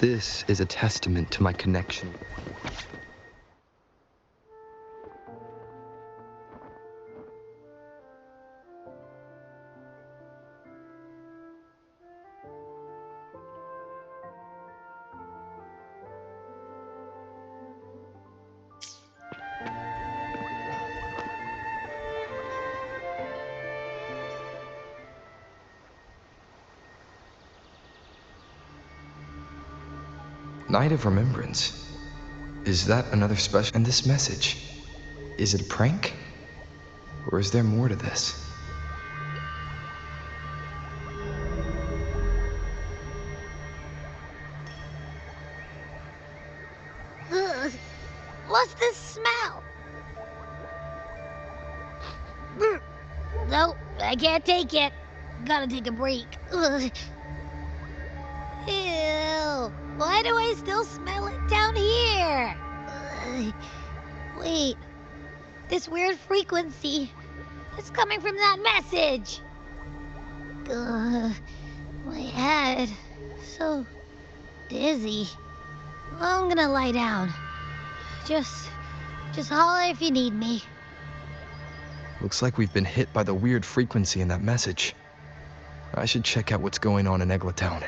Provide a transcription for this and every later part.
This is a testament to my connection. Night of Remembrance. Is that another special? And this message, is it a prank? Or is there more to this? What's this smell? Nope, I can't take it. Gotta take a break. Ugh. Ew. Why do I still smell it down here? Ugh. Wait. This weird frequency. It's coming from that message. Ugh. My head. So dizzy. I'm gonna lie down. Just holler if you need me. Looks like we've been hit by the weird frequency in that message. I should check out what's going on in Eglatown.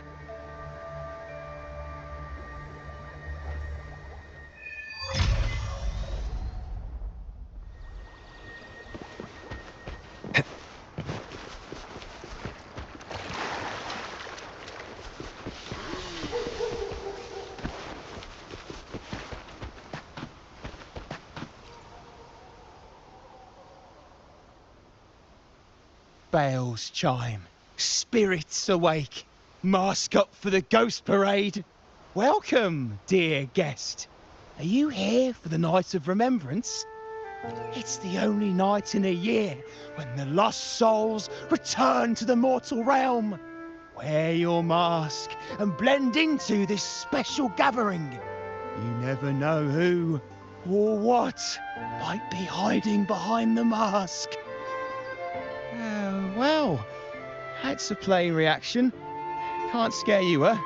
Bells chime, spirits awake, mask up for the ghost parade. Welcome, dear guest. Are you here for the Night of Remembrance? It's the only night in a year when the lost souls return to the mortal realm. Wear your mask and blend into this special gathering. You never know who or what might be hiding behind the mask. Well, that's a plain reaction. Can't scare you, huh?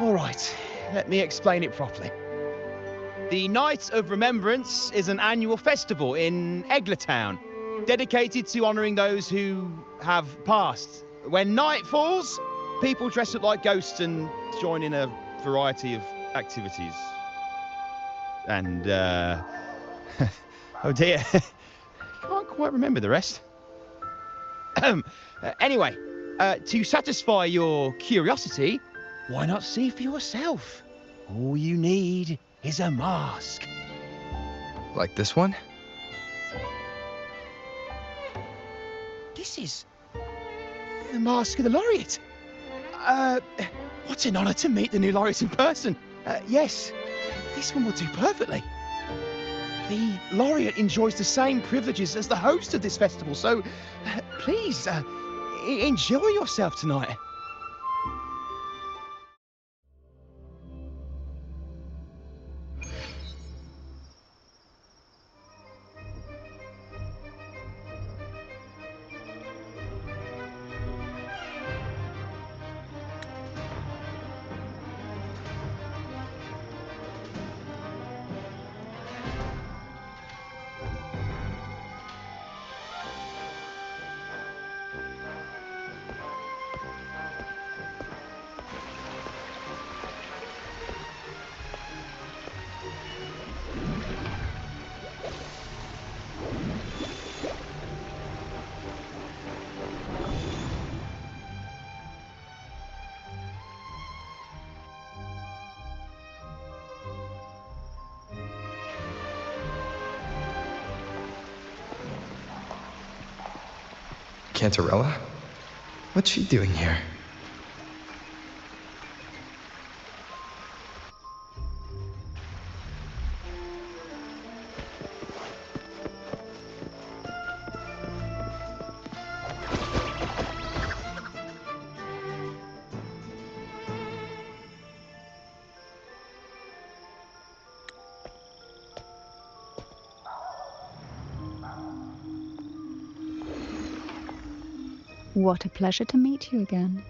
All right, let me explain it properly. The Night of Remembrance is an annual festival in Eglatown, dedicated to honouring those who have passed. When night falls, people dress up like ghosts and join in a variety of activities. And, oh dear, can't quite remember the rest. Anyway, to satisfy your curiosity, why not see for yourself? All you need is a mask. Like this one? This is the mask of the laureate. What an honour to meet the new laureate in person. Yes, this one will do perfectly. The laureate enjoys the same privileges as the host of this festival, so please, enjoy yourself tonight. Cantarella? What's she doing here? What a pleasure to meet you again.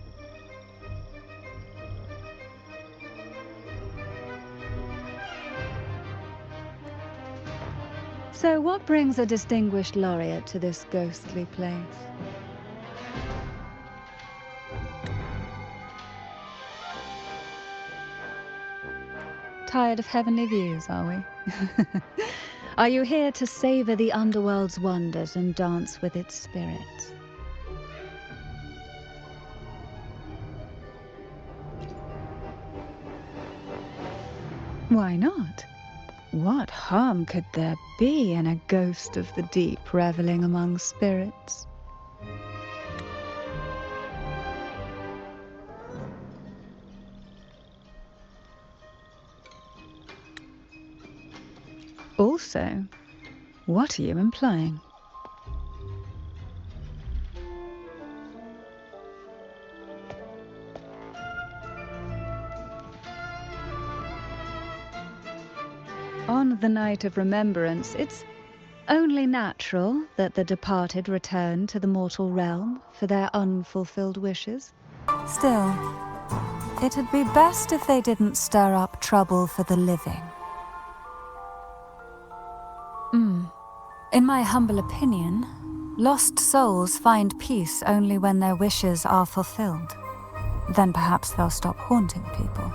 So what brings a distinguished laureate to this ghostly place? Tired of heavenly views, are we? Are you here to savor the underworld's wonders and dance with its spirits? Why not? What harm could there be in a ghost of the deep reveling among spirits? Also, what are you implying? On the night of remembrance, it's only natural that the departed return to the mortal realm for their unfulfilled wishes. Still, it'd be best if they didn't stir up trouble for the living. In my humble opinion, lost souls find peace only when their wishes are fulfilled. Then perhaps they'll stop haunting people.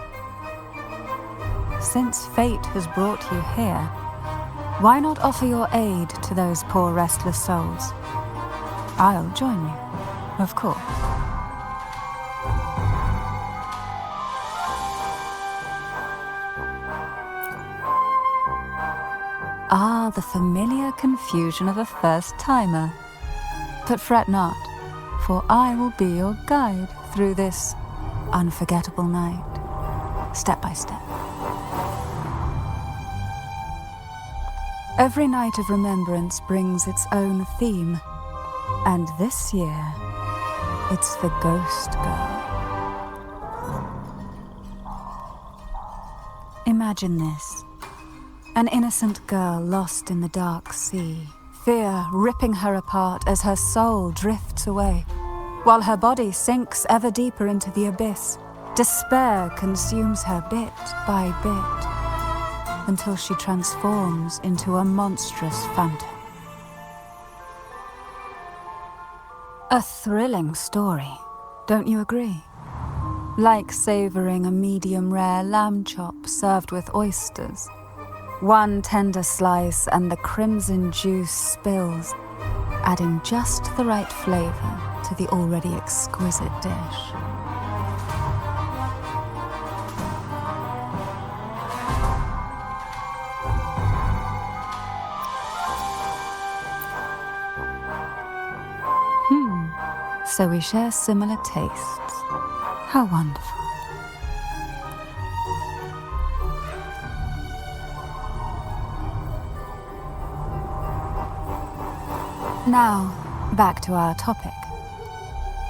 Since fate has brought you here, why not offer your aid to those poor restless souls? I'll join you, of course. Ah, the familiar confusion of a first-timer. But fret not, for I will be your guide through this unforgettable night, step by step. Every night of remembrance brings its own theme, and this year, it's the Ghost Girl. Imagine this. An innocent girl lost in the dark sea, fear ripping her apart as her soul drifts away, while her body sinks ever deeper into the abyss. Despair consumes her bit by bit, until she transforms into a monstrous phantom. A thrilling story, don't you agree? Like savoring a medium-rare lamb chop served with oysters. One tender slice and the crimson juice spills, adding just the right flavor to the already exquisite dish. So we share similar tastes. How wonderful. Now, back to our topic.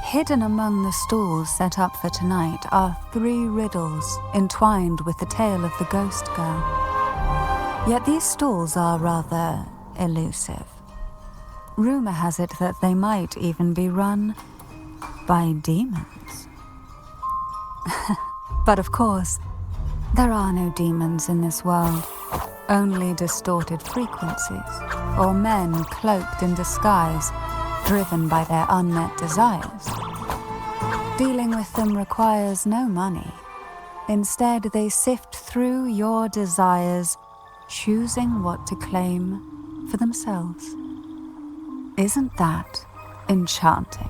Hidden among the stalls set up for tonight are 3 riddles entwined with the tale of the ghost girl. Yet these stalls are rather elusive. Rumor has it that they might even be run by demons. But of course, there are no demons in this world, only distorted frequencies, or men cloaked in disguise, driven by their unmet desires. Dealing with them requires no money. Instead, they sift through your desires, choosing what to claim for themselves. Isn't that enchanting?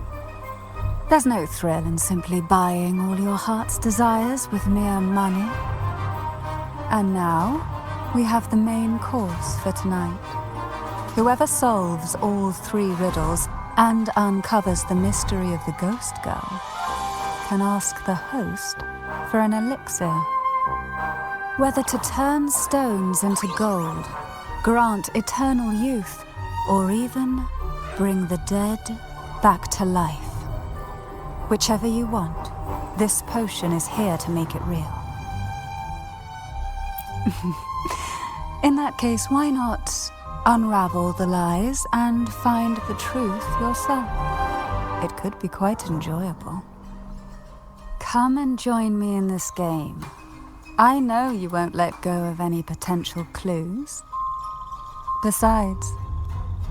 There's no thrill in simply buying all your heart's desires with mere money. And now, we have the main course for tonight. Whoever solves all 3 riddles and uncovers the mystery of the ghost girl can ask the host for an elixir. Whether to turn stones into gold, grant eternal youth, or even bring the dead back to life. Whichever you want, this potion is here to make it real. In that case, why not unravel the lies and find the truth yourself? It could be quite enjoyable. Come and join me in this game. I know you won't let go of any potential clues. Besides,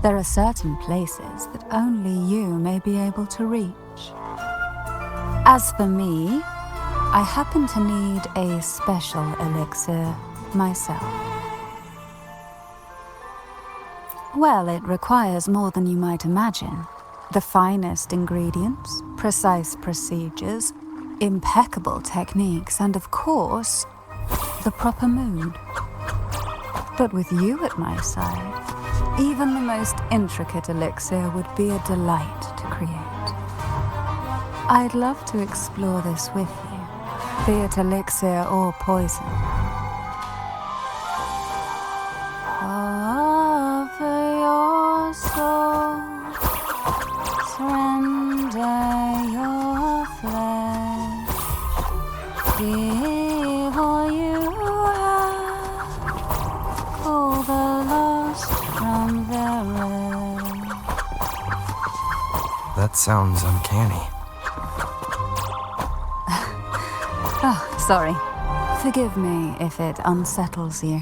there are certain places that only you may be able to reach. As for me, I happen to need a special elixir myself. Well, it requires more than you might imagine. The finest ingredients, precise procedures, impeccable techniques, and of course, the proper mood. But with you at my side, even the most intricate elixir would be a delight to create. I'd love to explore this with you, be it elixir or poison. Offer your soul, surrender your flesh, give all you have, call the lost from their rest. That sounds uncanny. Oh, sorry. Forgive me if it unsettles you.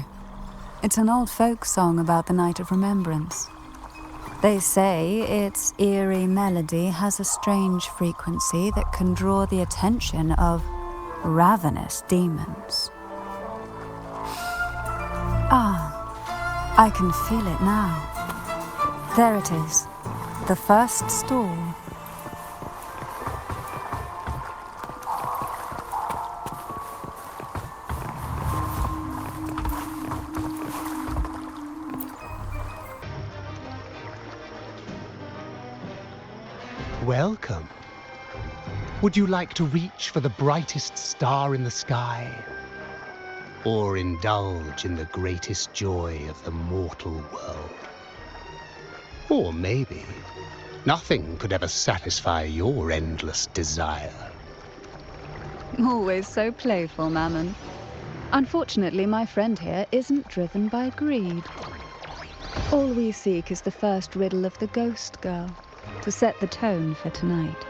It's an old folk song about the Night of Remembrance. They say its eerie melody has a strange frequency that can draw the attention of ravenous demons. Ah, I can feel it now. There it is, the first stall. Welcome. Would you like to reach for the brightest star in the sky? Or indulge in the greatest joy of the mortal world? Or maybe nothing could ever satisfy your endless desire. Always so playful, Mammon. Unfortunately, my friend here isn't driven by greed. All we seek is the first riddle of the ghost girl, to set the tone for tonight.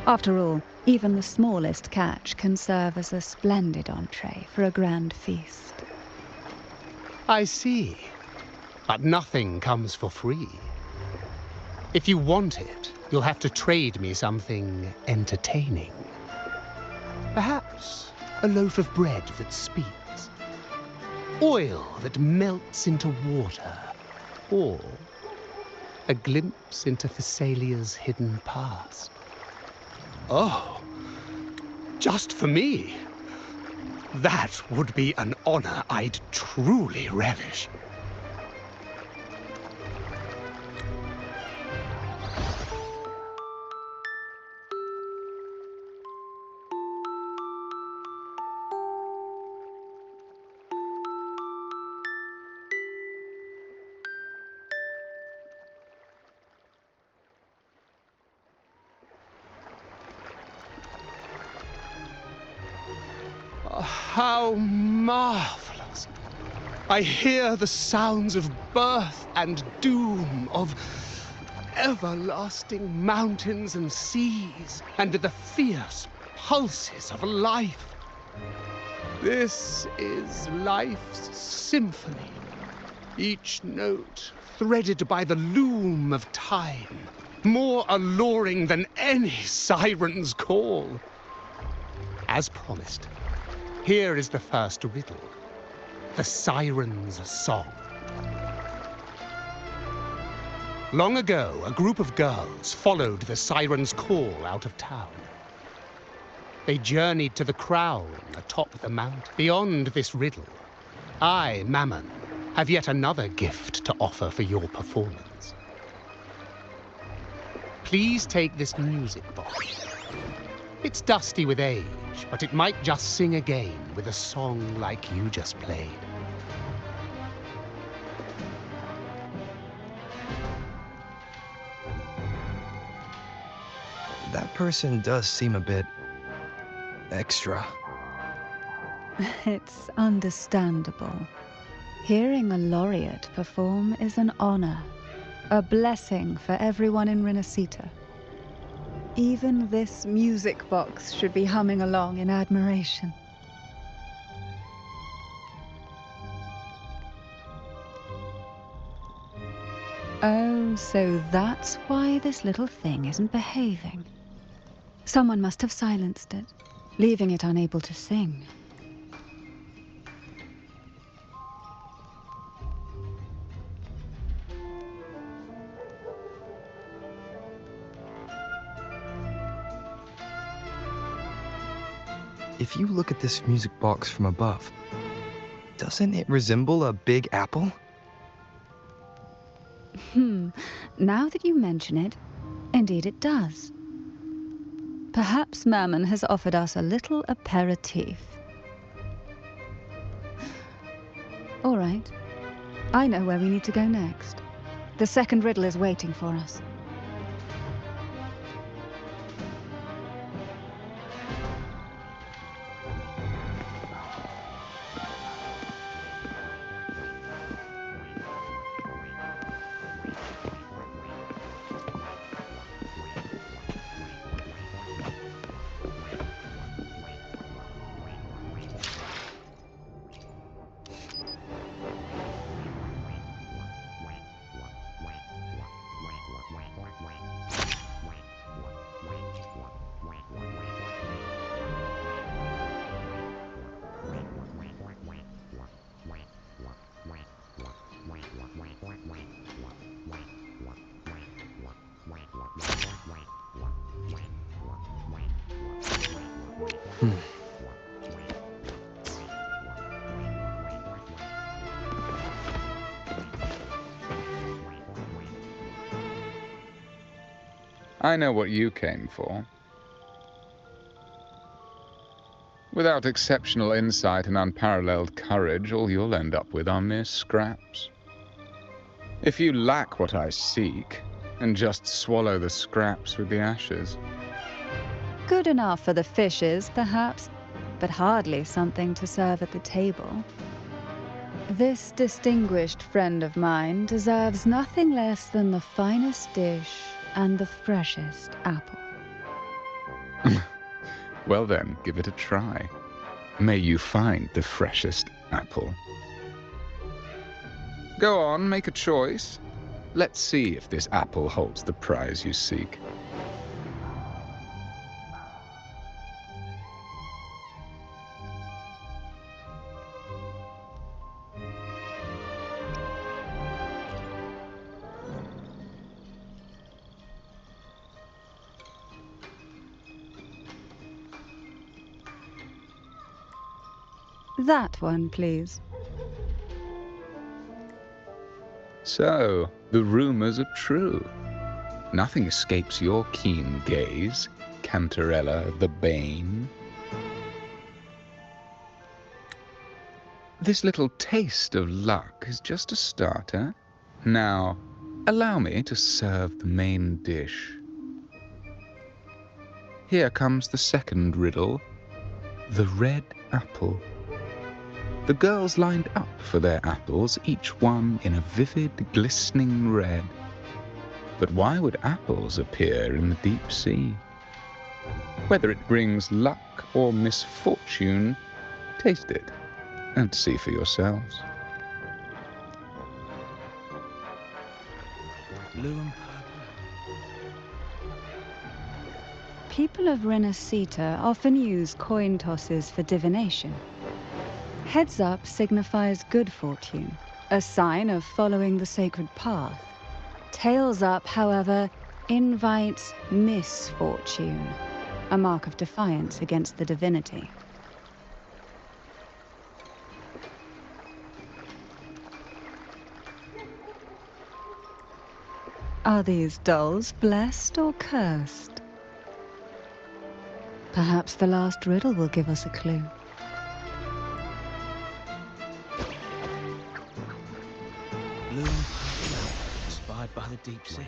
After all, even the smallest catch can serve as a splendid entree for a grand feast. I see. But nothing comes for free. If you want it, you'll have to trade me something entertaining. Perhaps a loaf of bread that speaks, oil that melts into water, or a glimpse into Fissalia's hidden past. Oh, just for me? That would be an honor I'd truly relish. How marvelous! I hear the sounds of birth and doom, of everlasting mountains and seas, and the fierce pulses of life. This is life's symphony, each note threaded by the loom of time, more alluring than any siren's call. As promised, here is the first riddle, the siren's song. Long ago, a group of girls followed the siren's call out of town. They journeyed to the crown atop the mountain. Beyond this riddle, I, Mammon, have yet another gift to offer for your performance. Please take this music box. It's dusty with age, but it might just sing again with a song like you just played. That person does seem a bit extra. It's understandable. Hearing a laureate perform is an honor, a blessing for everyone in Renacita. Even this music box should be humming along in admiration. Oh, so that's why this little thing isn't behaving. Someone must have silenced it, leaving it unable to sing. If you look at this music box from above, doesn't it resemble a big apple? Now that you mention it, indeed it does. Perhaps Mammon has offered us a little aperitif. All right. I know where we need to go next. The second riddle is waiting for us. I know what you came for. Without exceptional insight and unparalleled courage, all you'll end up with are mere scraps. If you lack what I seek, and just swallow the scraps with the ashes. Good enough for the fishes, perhaps, but hardly something to serve at the table. This distinguished friend of mine deserves nothing less than the finest dish and the freshest apple. Well then, give it a try. May you find the freshest apple. Go on, make a choice. Let's see if this apple holds the prize you seek. That one, please. So, the rumors are true. Nothing escapes your keen gaze, Cantarella the Bane. This little taste of luck is just a starter. Now, allow me to serve the main dish. Here comes the second riddle, the red apple. The girls lined up for their apples, each one in a vivid, glistening red. But why would apples appear in the deep sea? Whether it brings luck or misfortune, taste it and see for yourselves. Blue and purple. People of Renacita often use coin tosses for divination. Heads up signifies good fortune, a sign of following the sacred path. Tails up, however, invites misfortune, a mark of defiance against the divinity. Are these dolls blessed or cursed? Perhaps the last riddle will give us a clue. Blue flower inspired by the deep sea.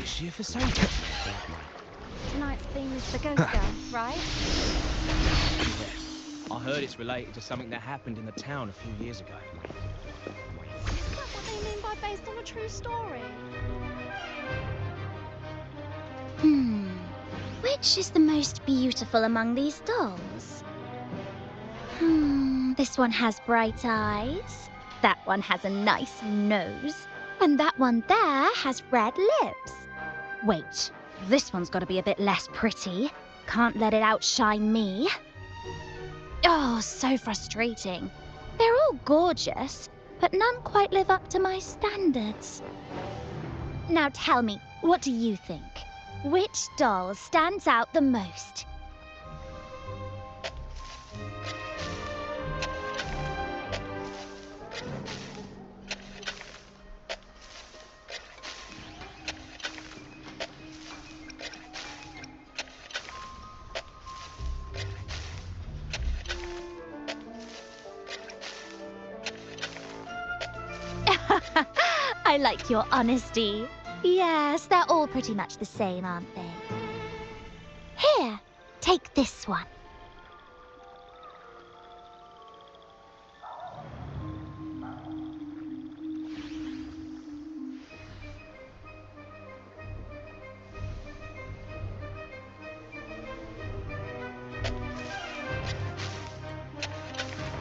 Is she a Fissalia? Tonight's theme is the ghost girl, right? Yeah. I heard it's related to something that happened in the town a few years ago. Isn't that what they mean by based on a true story? Which is the most beautiful among these dolls? This one has bright eyes. That one has a nice nose. And that one there has red lips. Wait, this one's got to be a bit less pretty. Can't let it outshine me. Oh, so frustrating. They're all gorgeous, but none quite live up to my standards. Now tell me, what do you think? Which doll stands out the most? I like your honesty. Yes, they're all pretty much the same, aren't they? Here, take this one.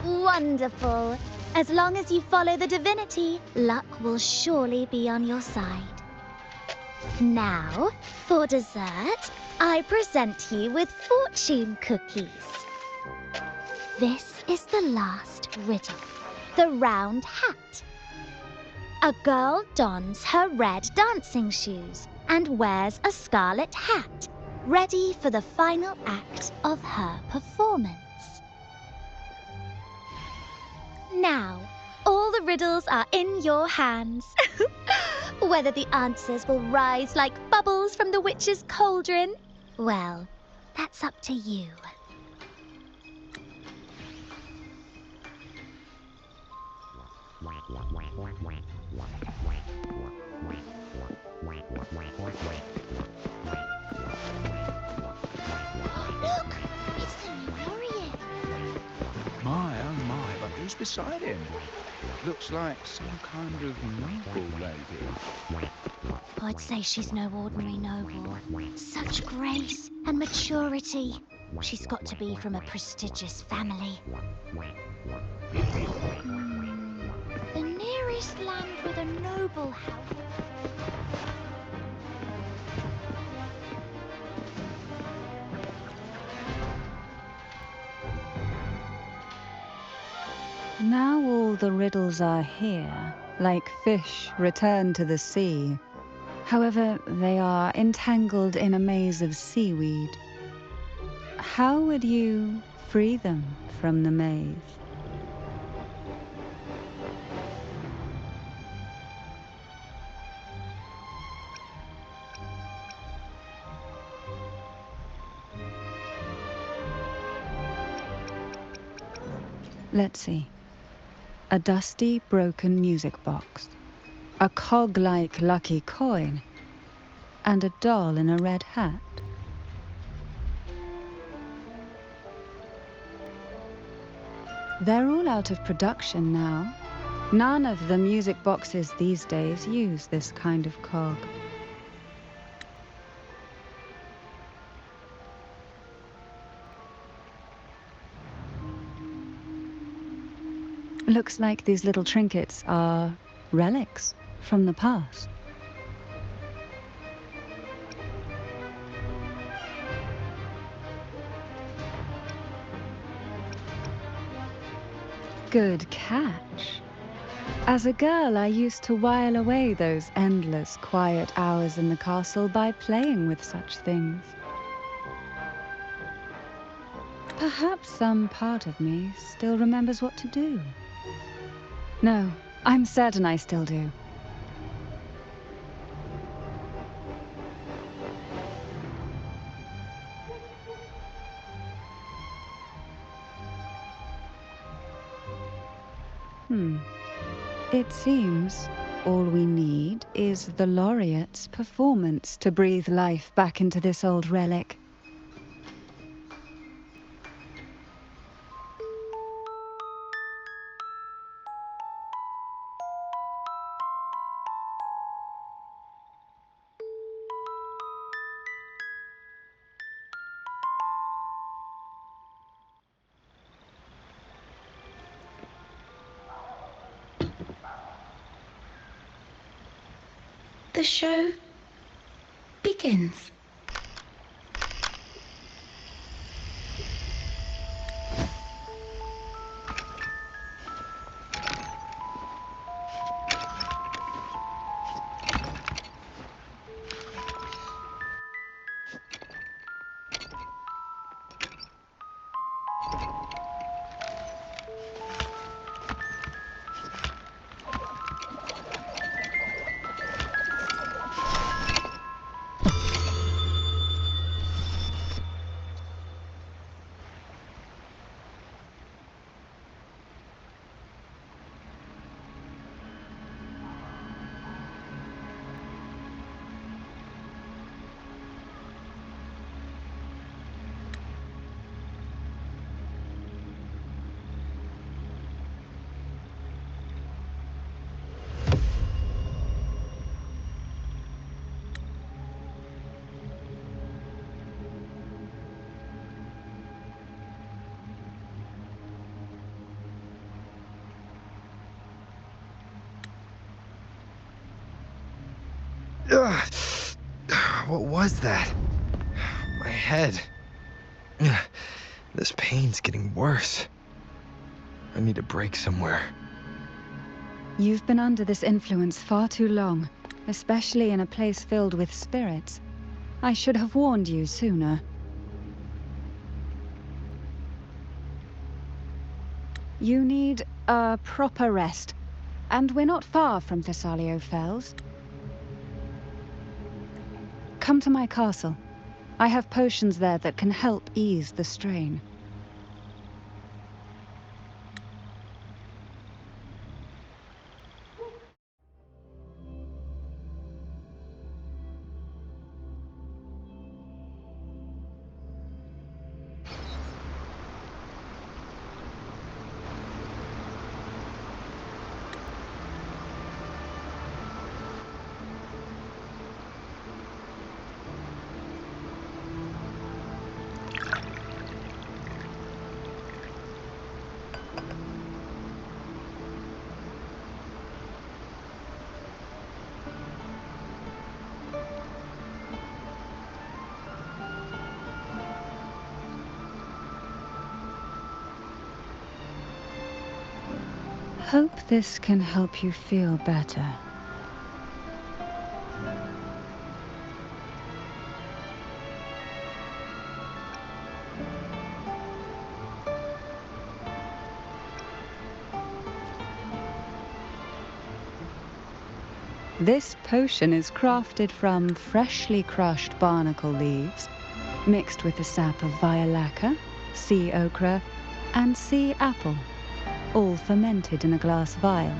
Wonderful. As long as you follow the divinity, luck will surely be on your side. Now, for dessert, I present you with fortune cookies. This is the last riddle, the round hat. A girl dons her red dancing shoes and wears a scarlet hat, ready for the final act of her performance. Now, all the riddles are in your hands. Whether the answers will rise like bubbles from the witch's cauldron, well, that's up to you. Look, it's the new laureate. My, oh my, but who's beside him? Looks like some kind of noble lady. I'd say she's no ordinary noble. Such grace and maturity. She's got to be from a prestigious family. The nearest land with a noble house. Now all the riddles are here, like fish returned to the sea. However, they are entangled in a maze of seaweed. How would you free them from the maze? Let's see. A dusty, broken music box, a cog-like lucky coin, and a doll in a red hat. They're all out of production now. None of the music boxes these days use this kind of cog. Looks like these little trinkets are relics from the past. Good catch. As a girl, I used to while away those endless, quiet hours in the castle by playing with such things. Perhaps some part of me still remembers what to do. No, I'm certain I still do. It seems all we need is the laureate's performance to breathe life back into this old relic. The show begins. Ugh. What was that? My head. Ugh. This pain's getting worse. I need a break somewhere. You've been under this influence far too long, especially in a place filled with spirits. I should have warned you sooner. You need a proper rest, and we're not far from Fissalia Fells. Come to my castle. I have potions there that can help ease the strain. Hope this can help you feel better. This potion is crafted from freshly crushed barnacle leaves, mixed with the sap of violaca, sea ochre, and sea apple, all fermented in a glass vial.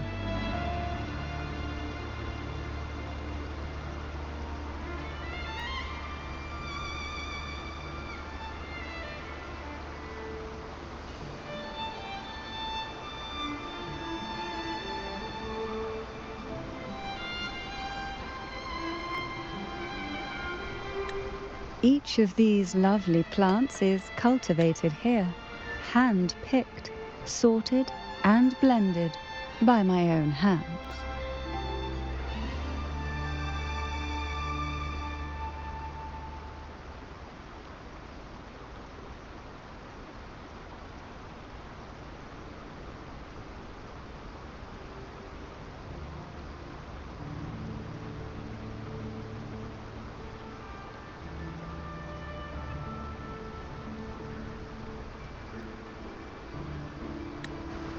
Each of these lovely plants is cultivated here, hand-picked, sorted and blended by my own hands.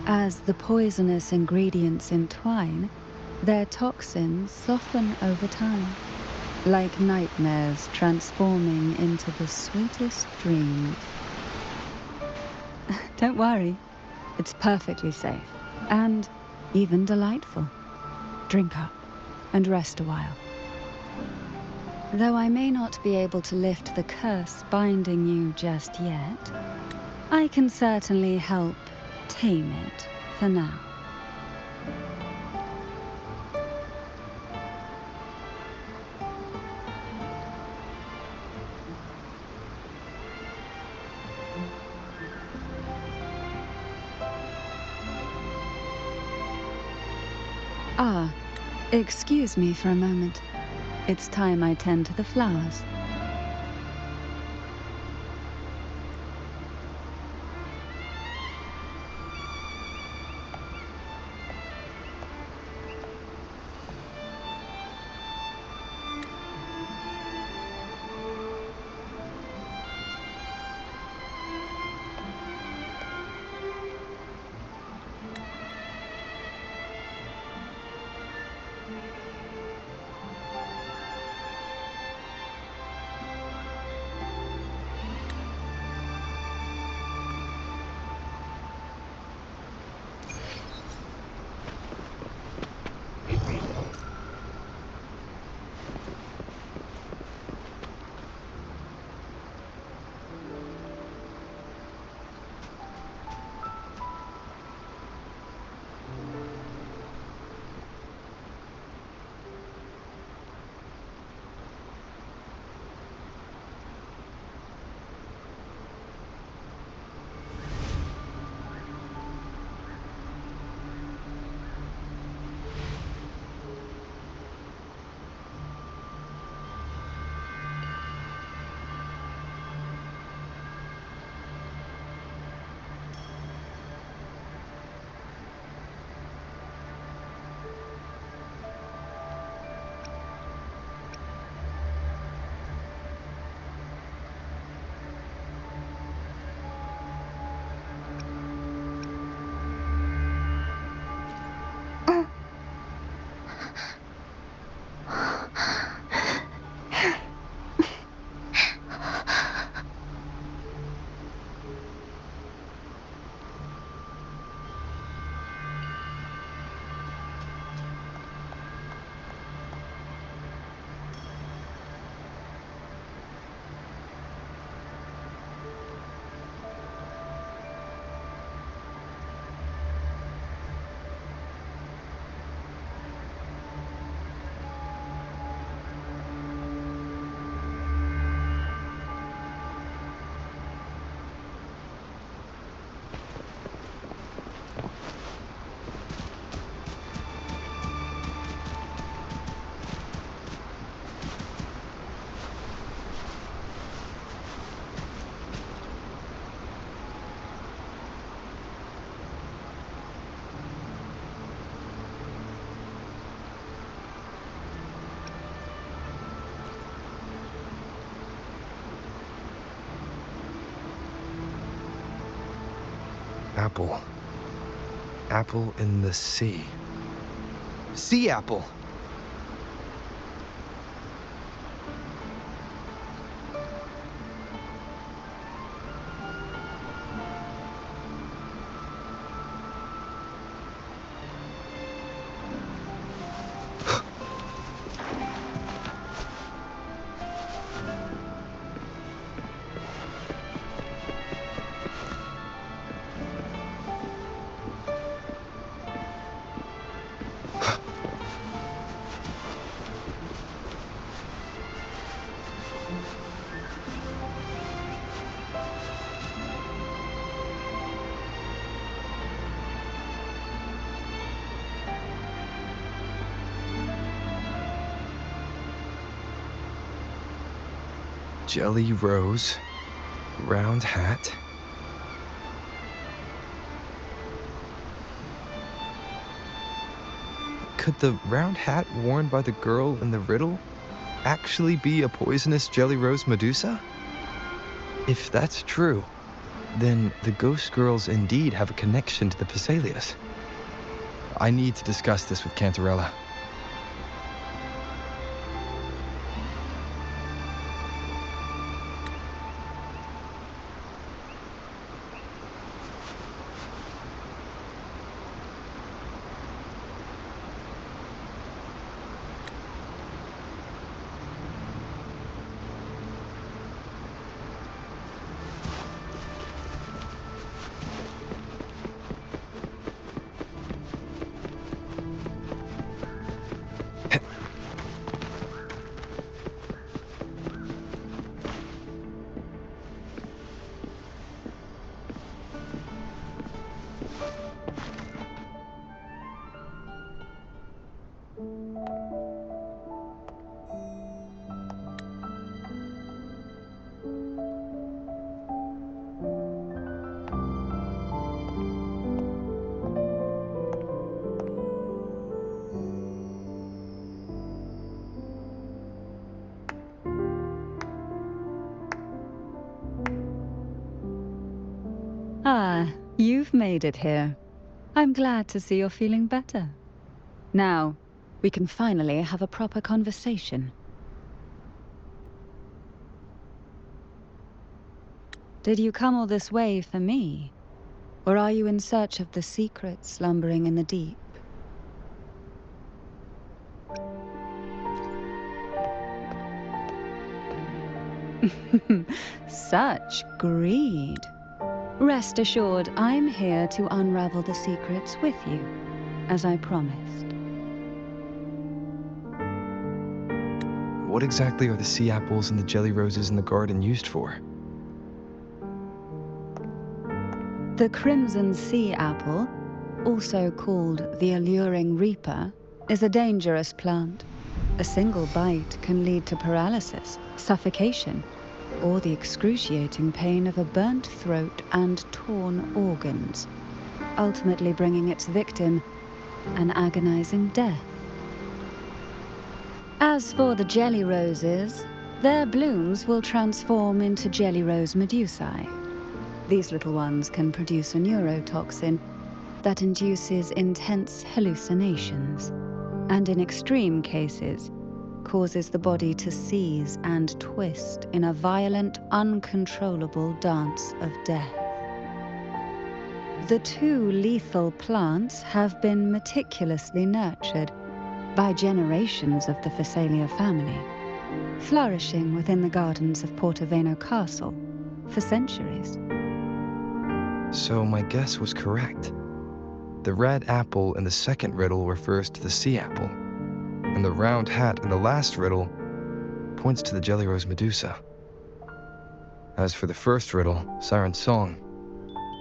As the poisonous ingredients entwine, their toxins soften over time, like nightmares transforming into the sweetest dreams. Don't worry, it's perfectly safe, and even delightful. Drink up and rest a while. Though I may not be able to lift the curse binding you just yet, I can certainly help tame it for now. Ah, excuse me for a moment. It's time I tend to the flowers. Apple. Apple in the sea. Sea apple! Jelly rose, round hat. Could the round hat worn by the girl in the riddle actually be a poisonous jelly rose Medusa? If that's true, then the ghost girls indeed have a connection to the Fissalias. I need to discuss this with Cantarella. Ah, you've made it here. I'm glad to see you're feeling better. Now, we can finally have a proper conversation. Did you come all this way for me? Or are you in search of the secret slumbering in the deep? Such greed. Rest assured, I'm here to unravel the secrets with you, as I promised. What exactly are the sea apples and the jelly roses in the garden used for? The crimson sea apple, also called the alluring reaper, is a dangerous plant. A single bite can lead to paralysis, suffocation, or the excruciating pain of a burnt throat and torn organs, ultimately bringing its victim an agonizing death. As for the jelly roses, their blooms will transform into jelly rose medusae. These little ones can produce a neurotoxin that induces intense hallucinations, and in extreme cases, causes the body to seize and twist in a violent, uncontrollable dance of death. The two lethal plants have been meticulously nurtured by generations of the Fissalia family, flourishing within the gardens of Portoveno Castle for centuries. So my guess was correct. The red apple in the second riddle refers to the sea apple, and the round hat in the last riddle points to the jelly rose medusa. As for the first riddle, Siren's Song,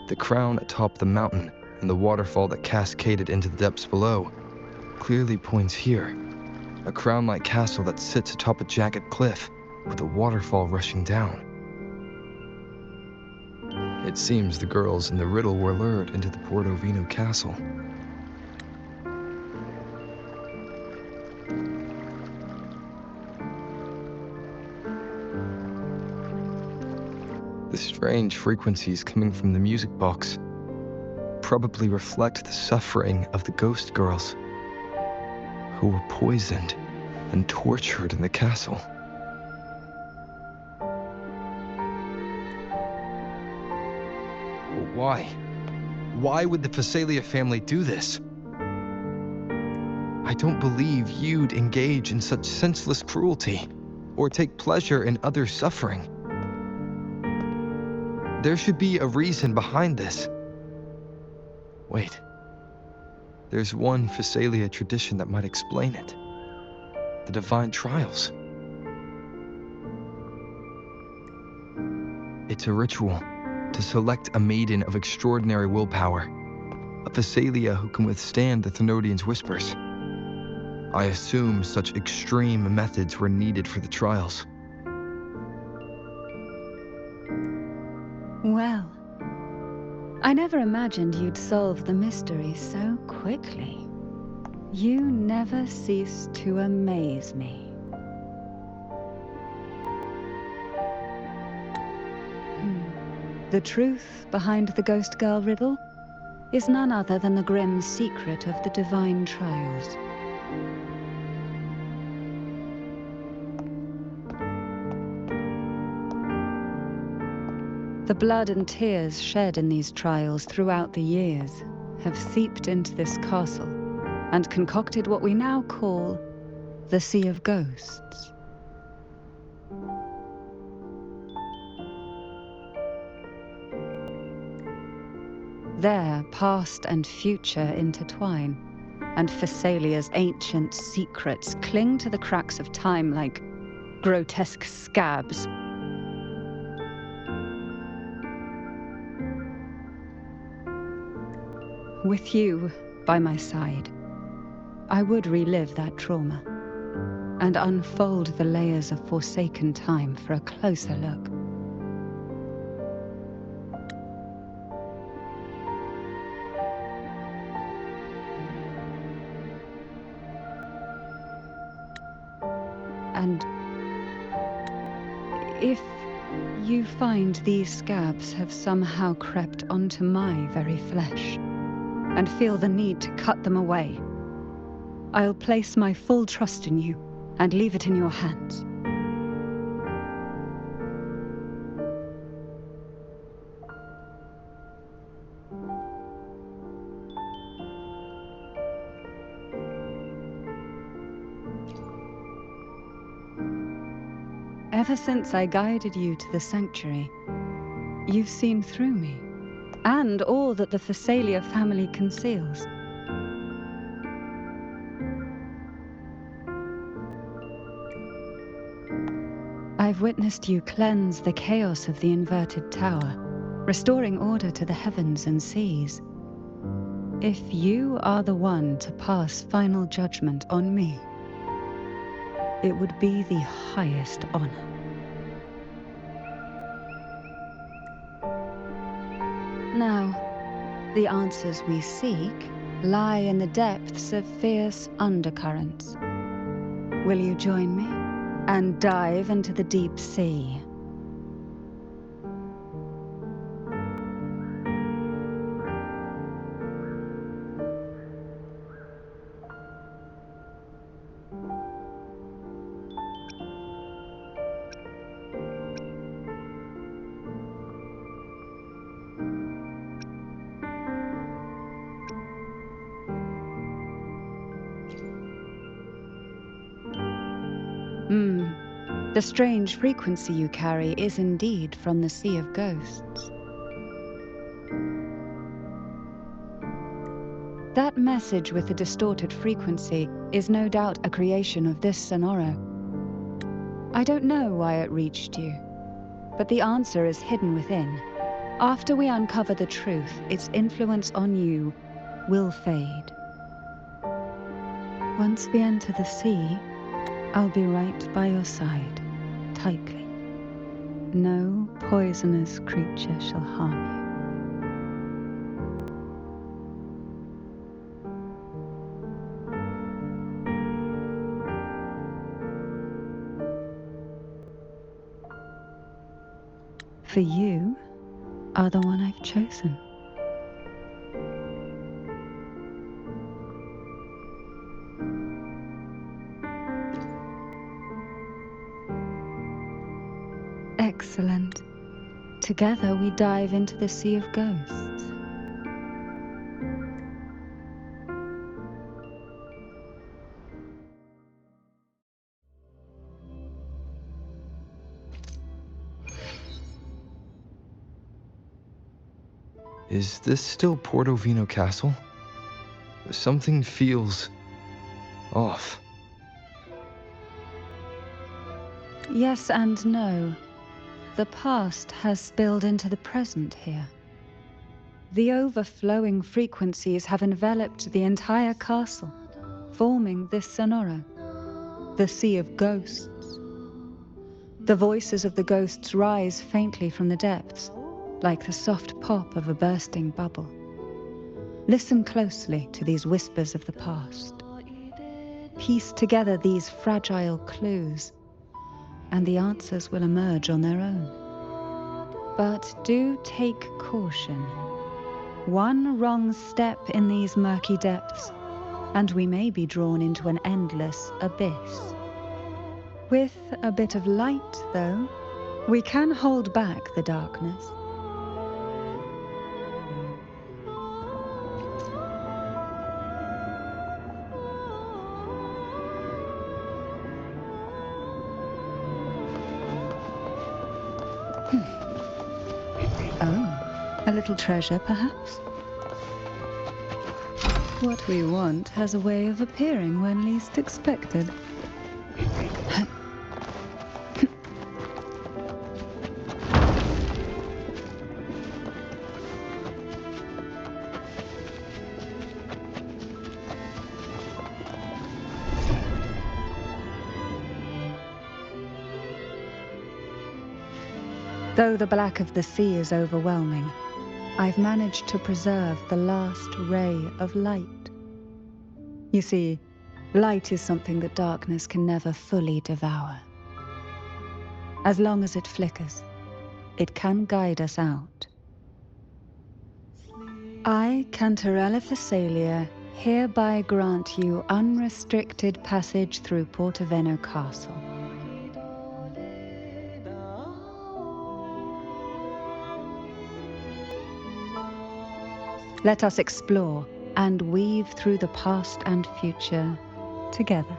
the crown atop the mountain and the waterfall that cascaded into the depths below clearly points here, a crown-like castle that sits atop a jagged cliff with a waterfall rushing down. It seems the girls in the riddle were lured into the Portoveno castle. The strange frequencies coming from the music box probably reflect the suffering of the ghost girls who were poisoned and tortured in the castle. But why? Why would the Fissalia family do this? I don't believe you'd engage in such senseless cruelty or take pleasure in others' suffering. There should be a reason behind this. Wait. There's one Fissalia tradition that might explain it. The divine trials. It's a ritual to select a maiden of extraordinary willpower, a Fissalia who can withstand the Thenodian's whispers. I assume such extreme methods were needed for the trials. Well, I never imagined you'd solve the mystery so quickly. You never cease to amaze me. The truth behind the Ghost Girl riddle is none other than the grim secret of the divine trials. The blood and tears shed in these trials throughout the years have seeped into this castle and concocted what we now call the Sea of Ghosts. There, past and future intertwine, and Fissalia's ancient secrets cling to the cracks of time like grotesque scabs. with you by my side, I would relive that trauma and unfold the layers of forsaken time for a closer look. And if you find these scabs have somehow crept onto my very flesh and feel the need to cut them away, I'll place my full trust in you and leave it in your hands. Ever since I guided you to the sanctuary, you've seen through me, and all that the Fissalia family conceals. I've witnessed you cleanse the chaos of the inverted tower, restoring order to the heavens and seas. If you are the one to pass final judgment on me, it would be the highest honor. Now, the answers we seek lie in the depths of fierce undercurrents. Will you join me and dive into the deep sea? The strange frequency you carry is indeed from the Sea of Ghosts. That message with the distorted frequency is no doubt a creation of this Sonoro. I don't know why it reached you, but the answer is hidden within. After we uncover the truth, its influence on you will fade. Once we enter the sea, I'll be right by your side, tightly. No poisonous creature shall harm you. For you are the one I've chosen. Excellent. Together we dive into the Sea of Ghosts. Is this still Portovino Castle? Something feels off. Yes and no. The past has spilled into the present here. The overflowing frequencies have enveloped the entire castle, forming this Sonoro, the Sea of Ghosts. The voices of the ghosts rise faintly from the depths, like the soft pop of a bursting bubble. Listen closely to these whispers of the past. Piece together these fragile clues, and the answers will emerge on their own. But do take caution. One wrong step in these murky depths, and we may be drawn into an endless abyss. With a bit of light, though, we can hold back the darkness. Oh, a little treasure, perhaps? What we want has a way of appearing when least expected. Though the black of the sea is overwhelming, I've managed to preserve the last ray of light. You see, light is something that darkness can never fully devour. As long as it flickers, it can guide us out. I, Cantarella Fissalia, hereby grant you unrestricted passage through Portoveno Castle. Let us explore and weave through the past and future together.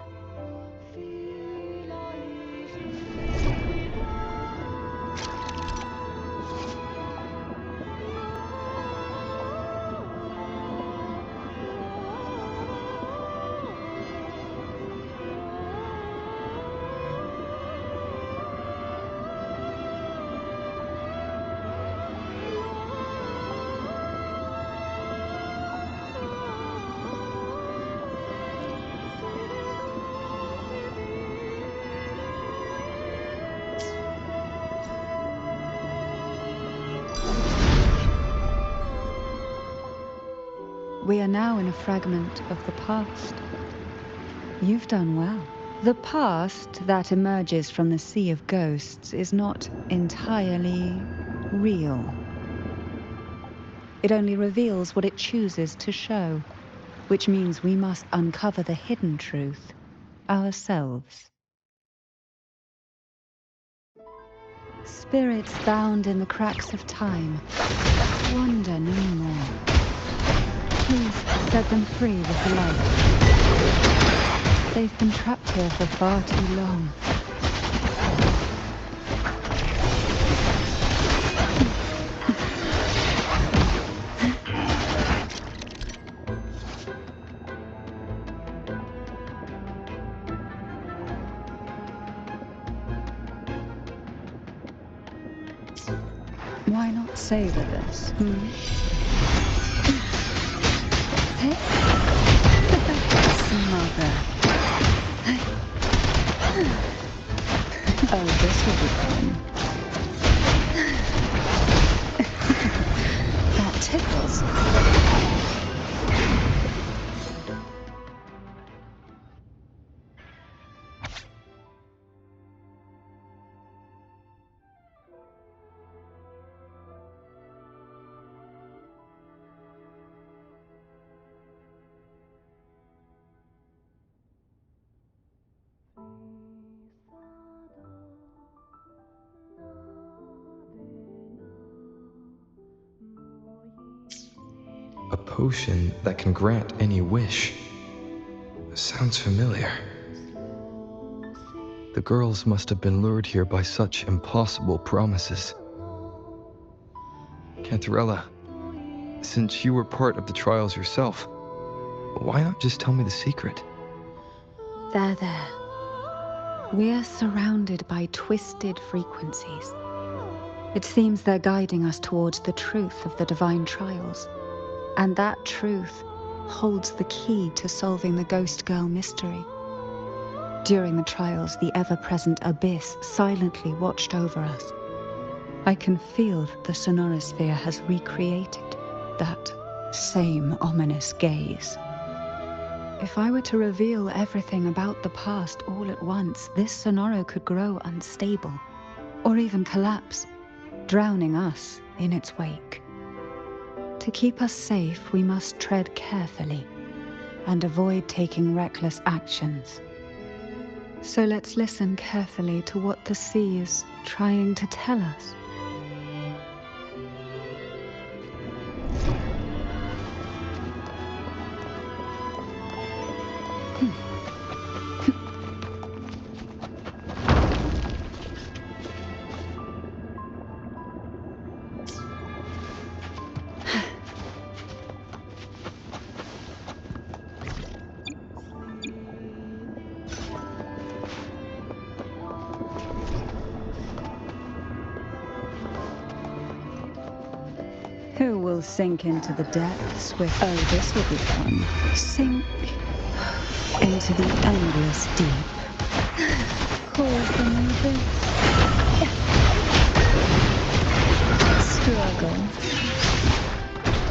We are now in a fragment of the past. You've done well. The past that emerges from the sea of ghosts is not entirely real. It only reveals what it chooses to show, which means we must uncover the hidden truth ourselves. Spirits bound in the cracks of time wander no more. Please set them free with the light. They've been trapped here for far too long. Why not savor this, Smother. Oh, this will be fun. That tickles. A potion that can grant any wish. Sounds familiar. The girls must have been lured here by such impossible promises. Cantarella, since you were part of the trials yourself, why not just tell me the secret? There. We're surrounded by twisted frequencies. It seems they're guiding us towards the truth of the divine trials. And that truth holds the key to solving the Ghost Girl mystery. During the trials, the ever-present abyss silently watched over us. I can feel that the sonorosphere has recreated that same ominous gaze. If I were to reveal everything about the past all at once, this sonoro could grow unstable, or even collapse, drowning us in its wake. To keep us safe, we must tread carefully and avoid taking reckless actions. So let's listen carefully to what the sea is trying to tell us. Who will sink into the depths with... Oh, this will be fun. Sink into the endless deep. Call from the abyss. go.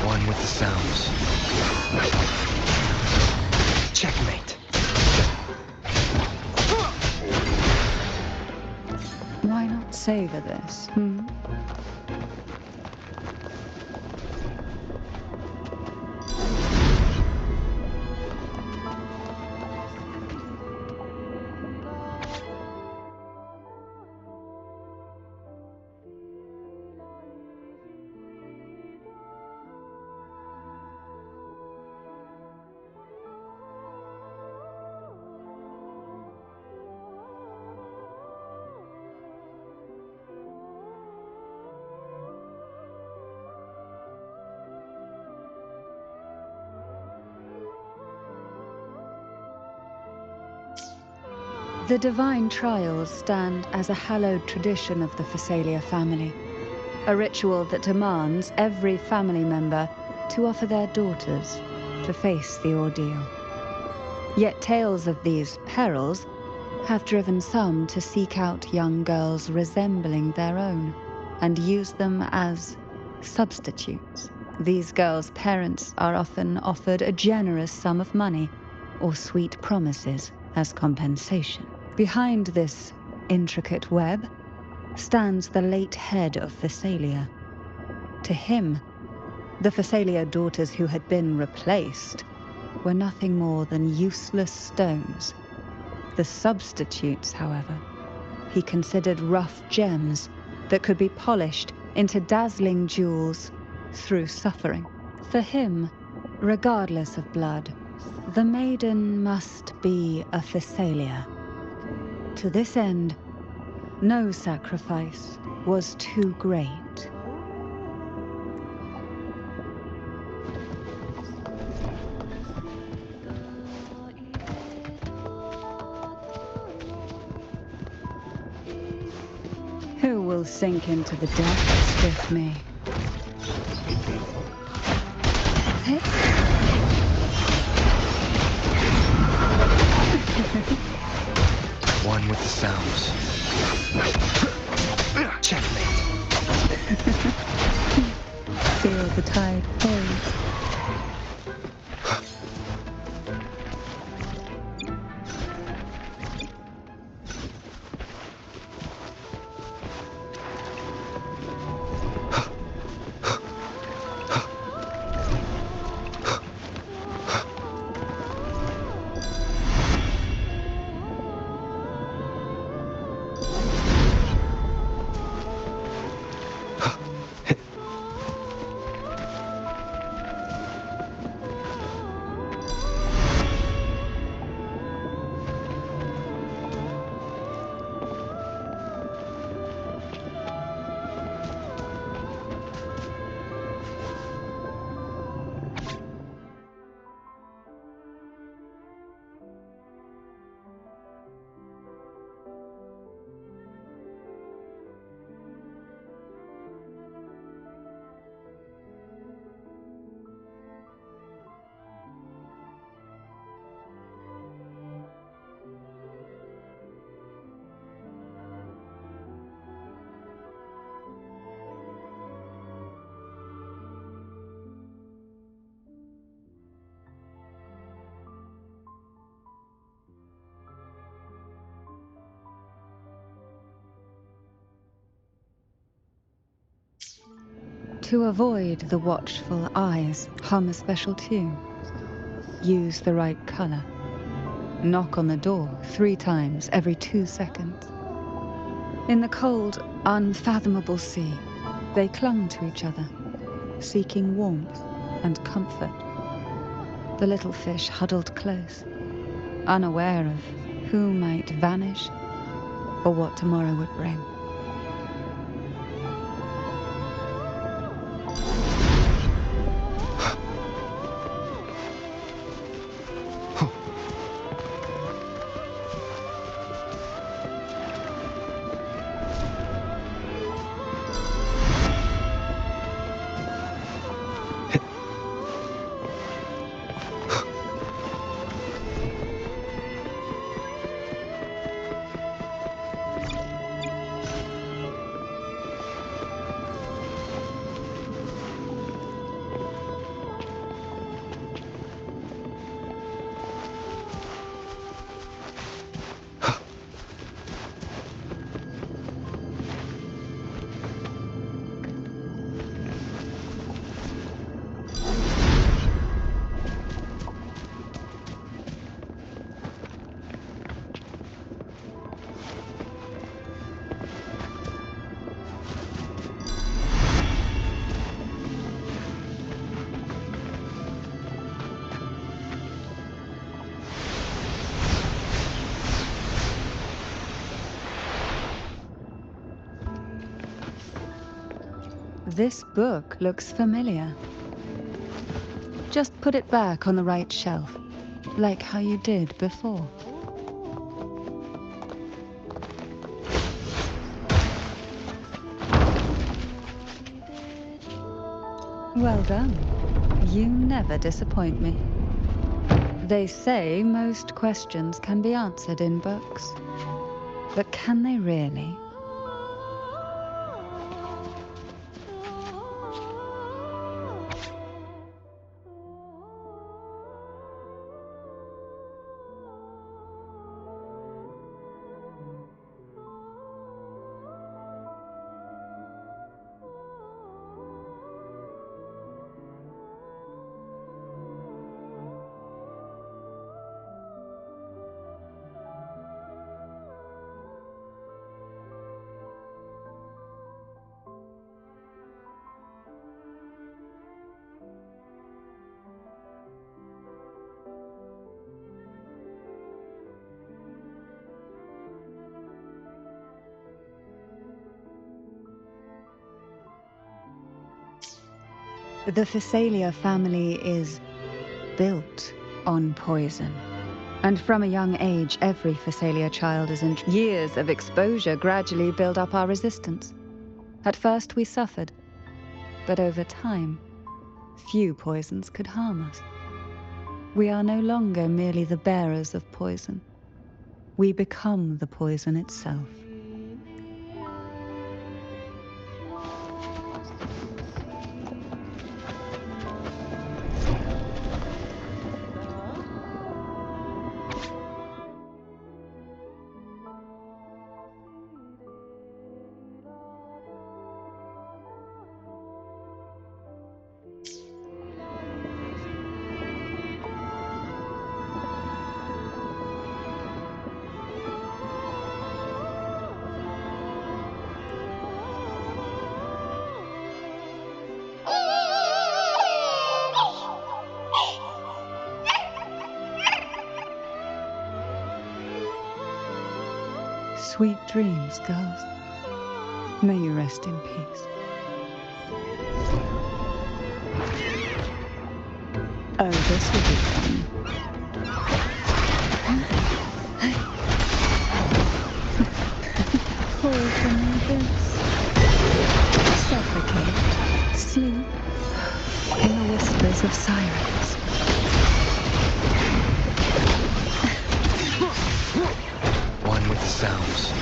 One with the sounds. Checkmate. Why not savor this, The divine trials stand as a hallowed tradition of the Fissalia family, a ritual that demands every family member to offer their daughters to face the ordeal. Yet tales of these perils have driven some to seek out young girls resembling their own and use them as substitutes. These girls' parents are often offered a generous sum of money or sweet promises as compensation. Behind this intricate web stands the late head of Fissalia. To him, the Fissalia daughters who had been replaced were nothing more than useless stones. The substitutes, however, he considered rough gems that could be polished into dazzling jewels through suffering. For him, regardless of blood, the maiden must be a Fissalia. To this end, no sacrifice was too great. Who will sink into the depths with me? One with the sounds. Checkmate. Feel the tide pull. To avoid the watchful eyes, hum a special tune. Use the right color. Knock on the door 3 times every 2 seconds. In the cold, unfathomable sea, they clung to each other, seeking warmth and comfort. The little fish huddled close, unaware of who might vanish or what tomorrow would bring. This book looks familiar. Just put it back on the right shelf, like how you did before. Well done. You never disappoint me. They say most questions can be answered in books. But can they really? The Fissalia family is built on poison. And from a young age, every Fissalia child is in years of exposure gradually build up our resistance. At first we suffered, but over time, few poisons could harm us. We are no longer merely the bearers of poison. We become the poison itself. Sweet dreams, girls. May you rest in peace. Oh, this will be fun. Fall from my boots. Suffocate. Sleep. In the whispers of sirens. One with the sounds.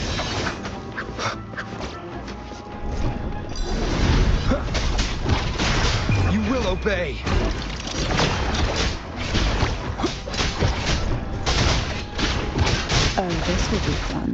You will obey. Oh, this will be fun.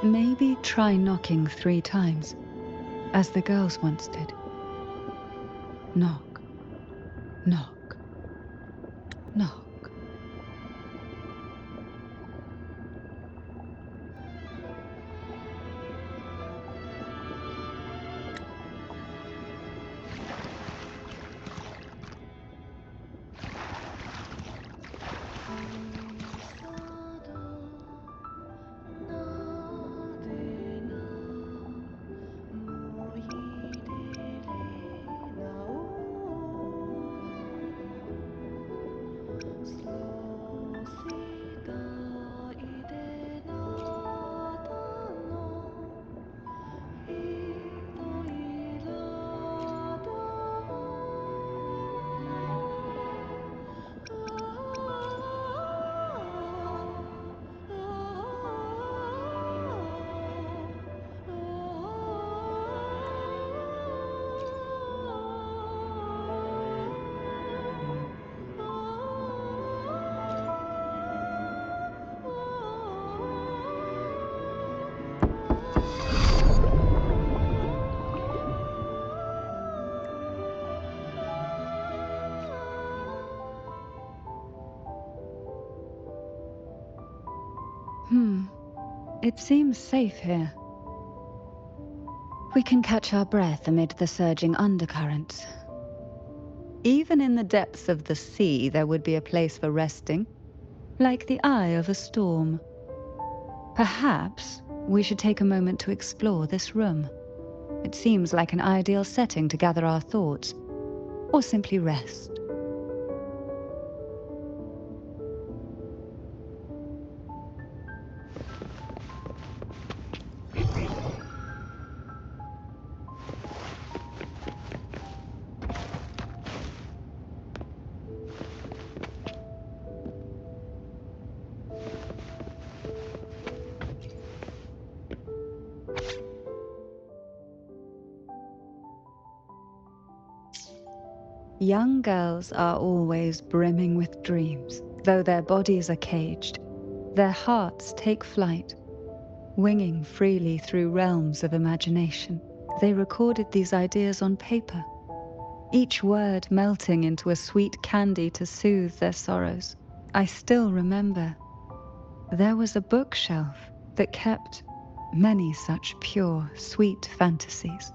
Maybe try knocking 3 times, as the girls once did. Knock, knock, knock. It seems safe here. We can catch our breath amid the surging undercurrents. Even in the depths of the sea, there would be a place for resting, like the eye of a storm. Perhaps we should take a moment to explore this room. It seems like an ideal setting to gather our thoughts, or simply rest. Young girls are always brimming with dreams. Though their bodies are caged, their hearts take flight, winging freely through realms of imagination. They recorded these ideas on paper, each word melting into a sweet candy to soothe their sorrows. I still remember there was a bookshelf that kept many such pure, sweet fantasies.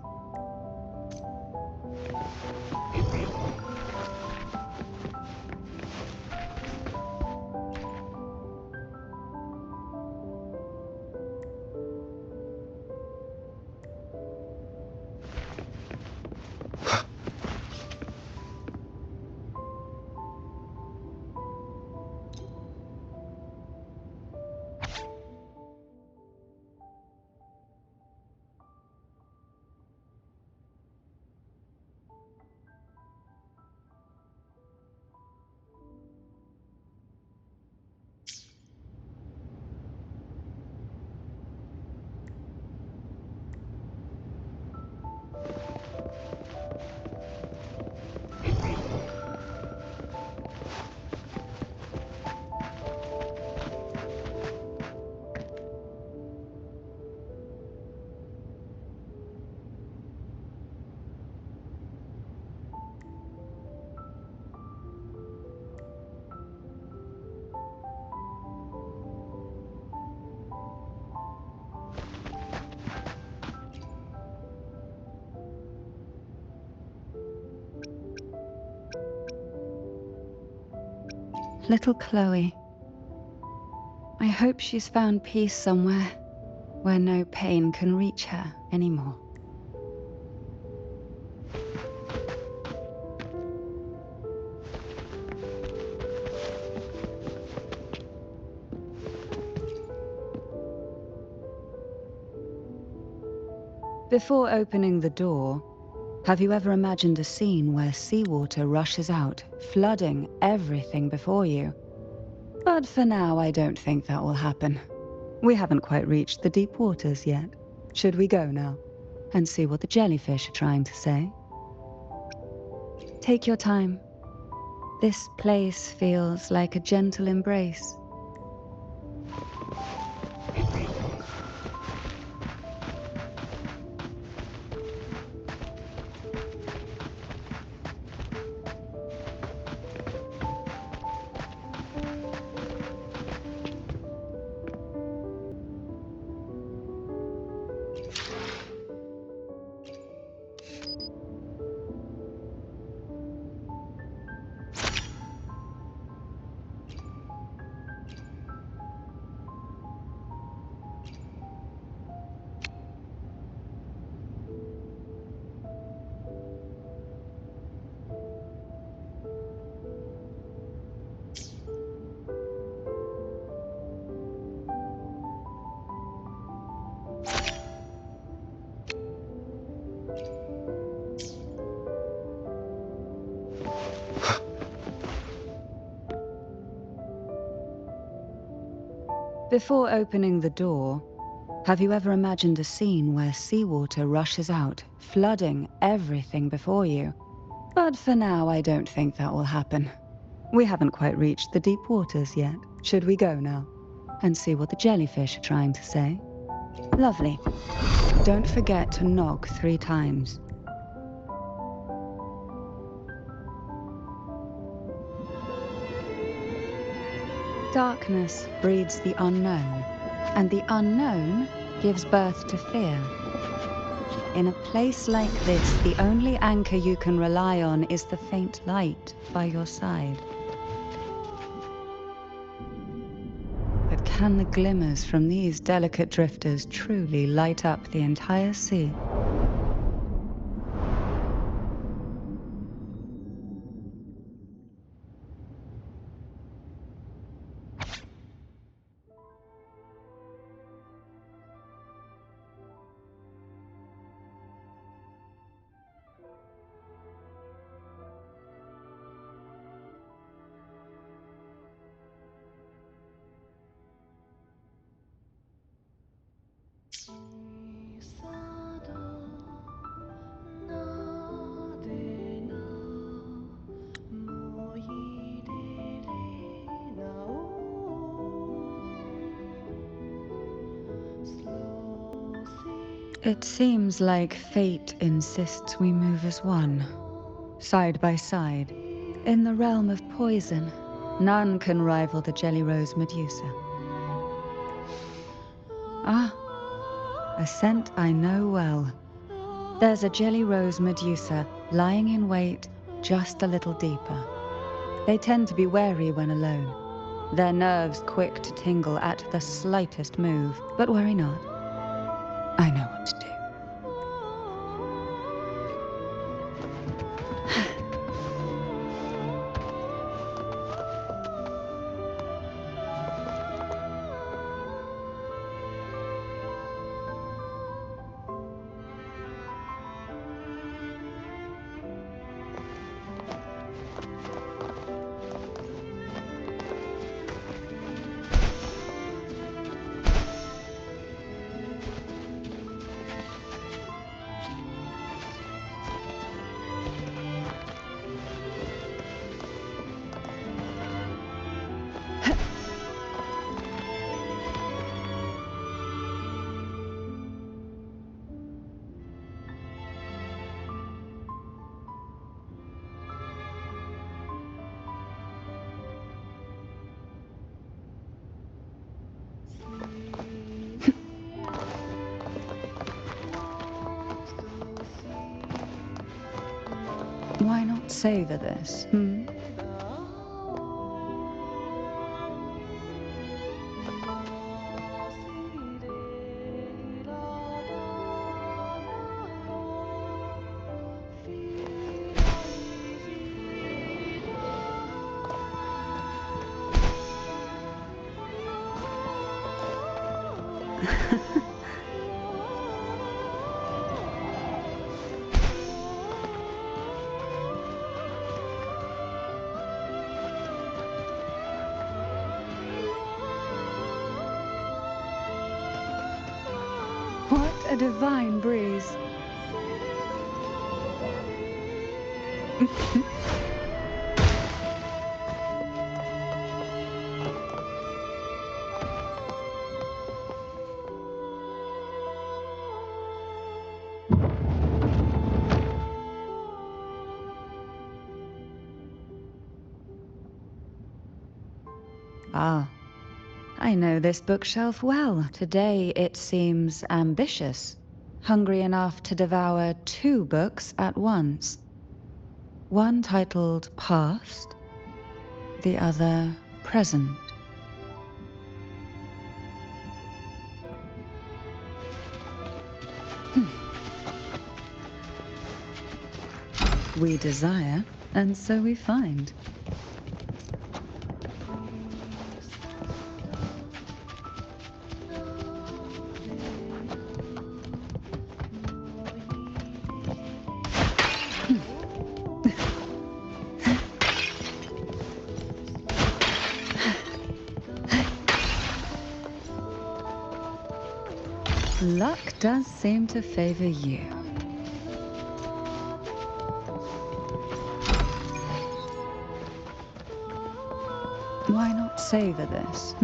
Little Chloe. I hope she's found peace somewhere where no pain can reach her anymore. Before opening the door, have you ever imagined a scene where seawater rushes out, flooding everything before you? But for now, I don't think that will happen. We haven't quite reached the deep waters yet. Should we go now and see what the jellyfish are trying to say? Take your time. This place feels like a gentle embrace. Before opening the door, have you ever imagined a scene where seawater rushes out, flooding everything before you? But for now, I don't think that will happen. We haven't quite reached the deep waters yet. Should we go now and see what the jellyfish are trying to say? Lovely. Don't forget to knock 3 times. Darkness breeds the unknown, and the unknown gives birth to fear. In a place like this, the only anchor you can rely on is the faint light by your side. But can the glimmers from these delicate drifters truly light up the entire sea? It seems like fate insists we move as one, side by side. In the realm of poison, none can rival the Jelly Rose Medusa. Ah, a scent I know well. There's a Jelly Rose Medusa lying in wait just a little deeper. They tend to be wary when alone, their nerves quick to tingle at the slightest move. But worry not, I know what to do. Why not savor this, What a divine breeze. Ah, I know this bookshelf well. Today it seems ambitious, hungry enough to devour 2 books at once. One titled Past, the other Present. We desire, and so we find. Luck does seem to favor you. Why not savor this,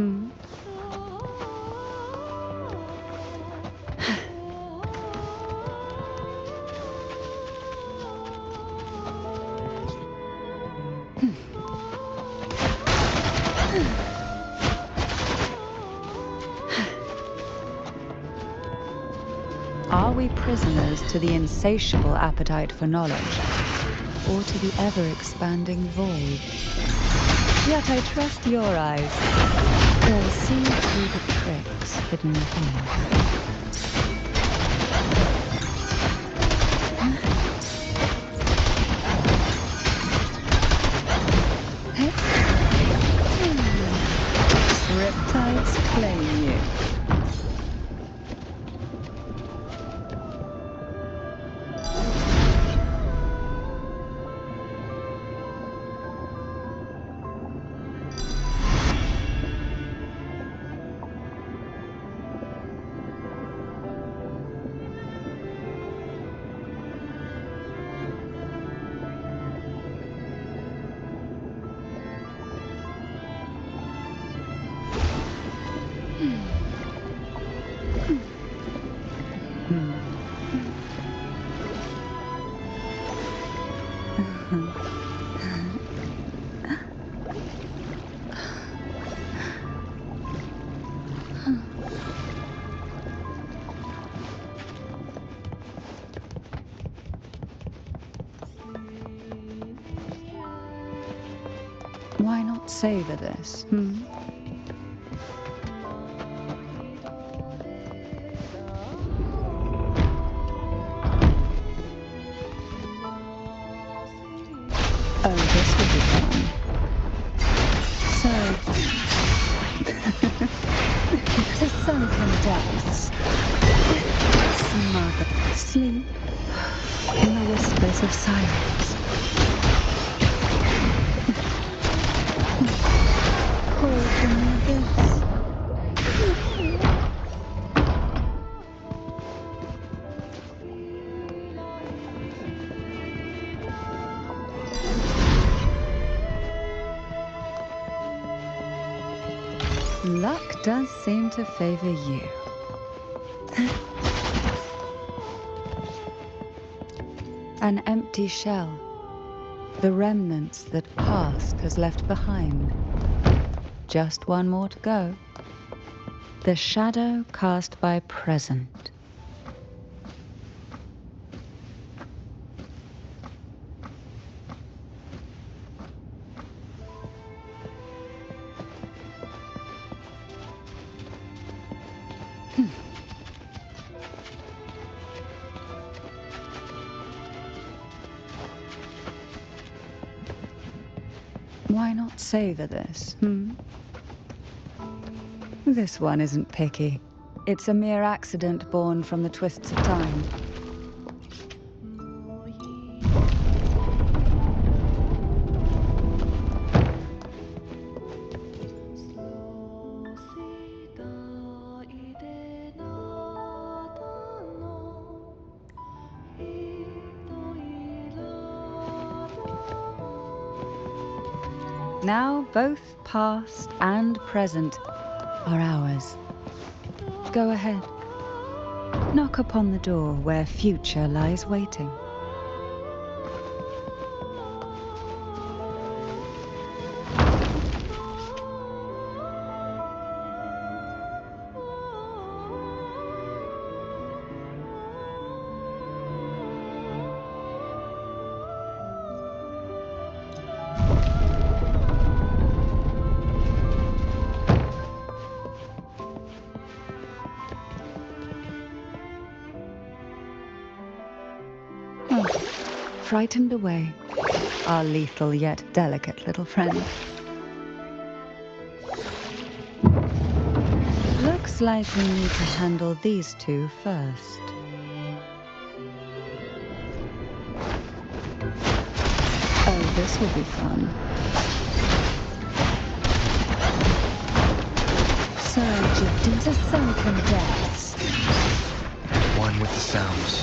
Are we we prisoners to the insatiable appetite for knowledge, or to the ever-expanding void? Yet I trust your eyes. They'll see through the tricks hidden within. Riptides claim you. Why not savor this, Oh, this would be fun. So, to sunken depths, smother, sleep in the whispers of silence. Call from the abyss. Luck does seem to favor you. An empty shell. The remnants that past has left behind. Just one more to go. The shadow cast by present. Why not savor this, This one isn't picky. It's a mere accident born from the twists of time. Now both past and present are ours. Go ahead. Knock upon the door where future lies waiting. Frightened away, our lethal yet delicate little friend. Looks like we need to handle these two first. Oh, this will be fun. Surge into sunken depths. One with the sounds.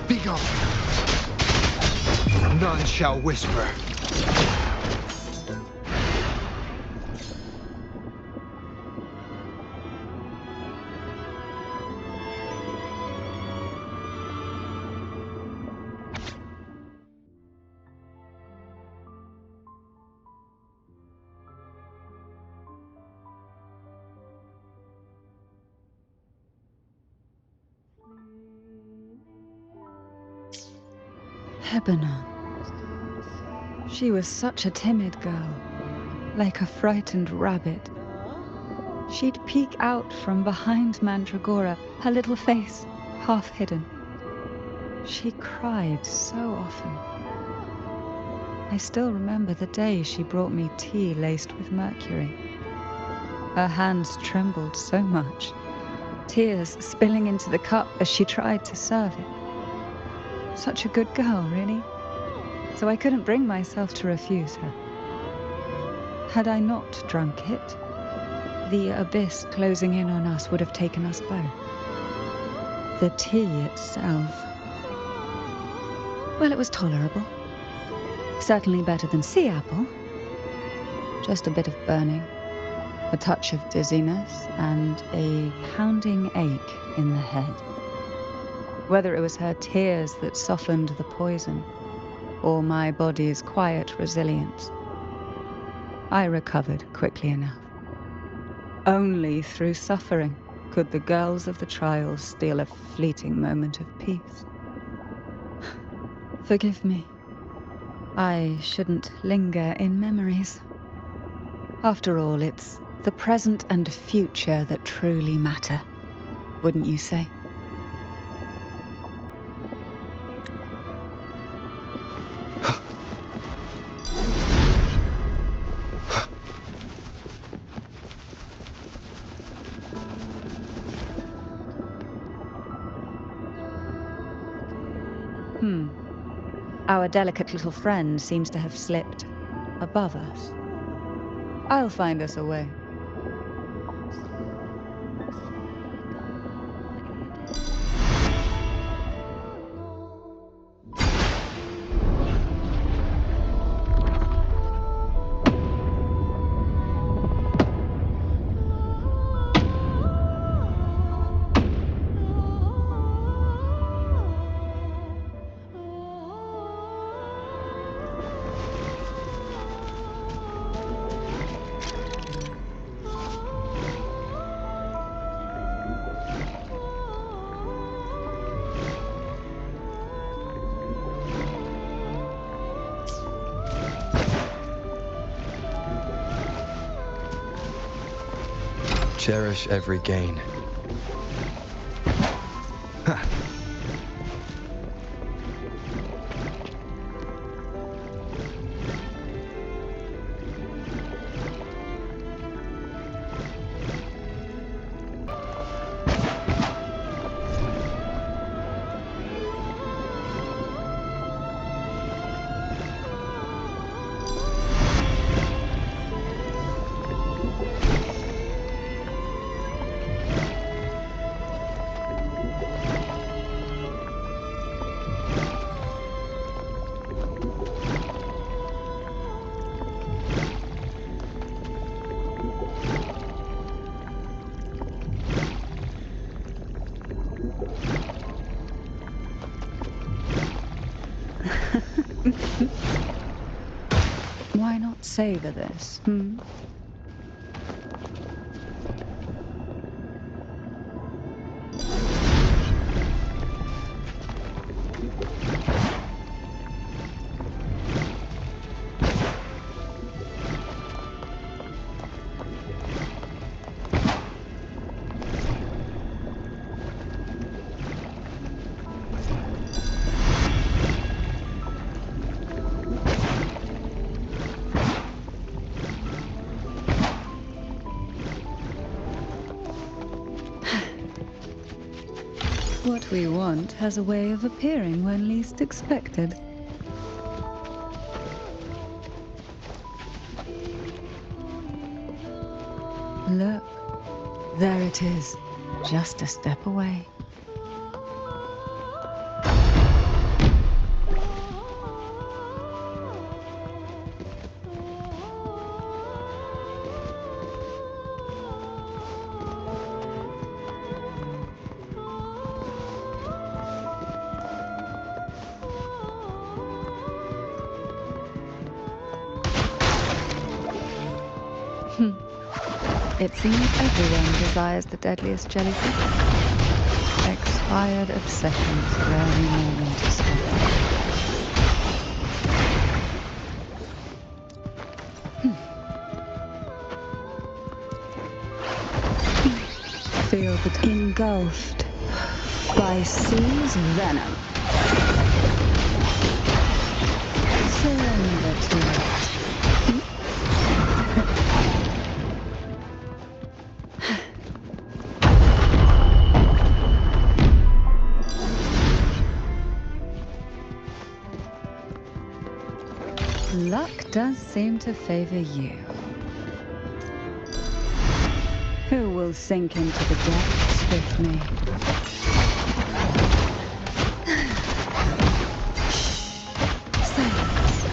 Be gone. None shall whisper. Lebanon. She was such a timid girl, like a frightened rabbit. She'd peek out from behind Mandragora, her little face half hidden. She cried so often. I still remember the day she brought me tea laced with mercury. Her hands trembled so much, tears spilling into the cup as she tried to serve it. Such a good girl, really. So I couldn't bring myself to refuse her. Had I not drunk it, the abyss closing in on us would have taken us both. The tea itself, well, it was tolerable. Certainly better than sea apple. Just a bit of burning, a touch of dizziness, and a pounding ache in the head. Whether it was her tears that softened the poison, or my body's quiet resilience, I recovered quickly enough. Only through suffering could the girls of the trials steal a fleeting moment of peace. Forgive me. I shouldn't linger in memories. After all, it's the present and future that truly matter, wouldn't you say? Our delicate little friend seems to have slipped above us. I'll find us a way. Cherish every gain. Why not savor this, What we want has a way of appearing when least expected. Look, there it is, just a step away. It seems everyone desires the deadliest jellyfish. Expired obsessions rarely know when to stop. Feel the engulfed by sea's venom. Surrender to it. Luck does seem to favor you. Who will sink into the depths with me? Silence.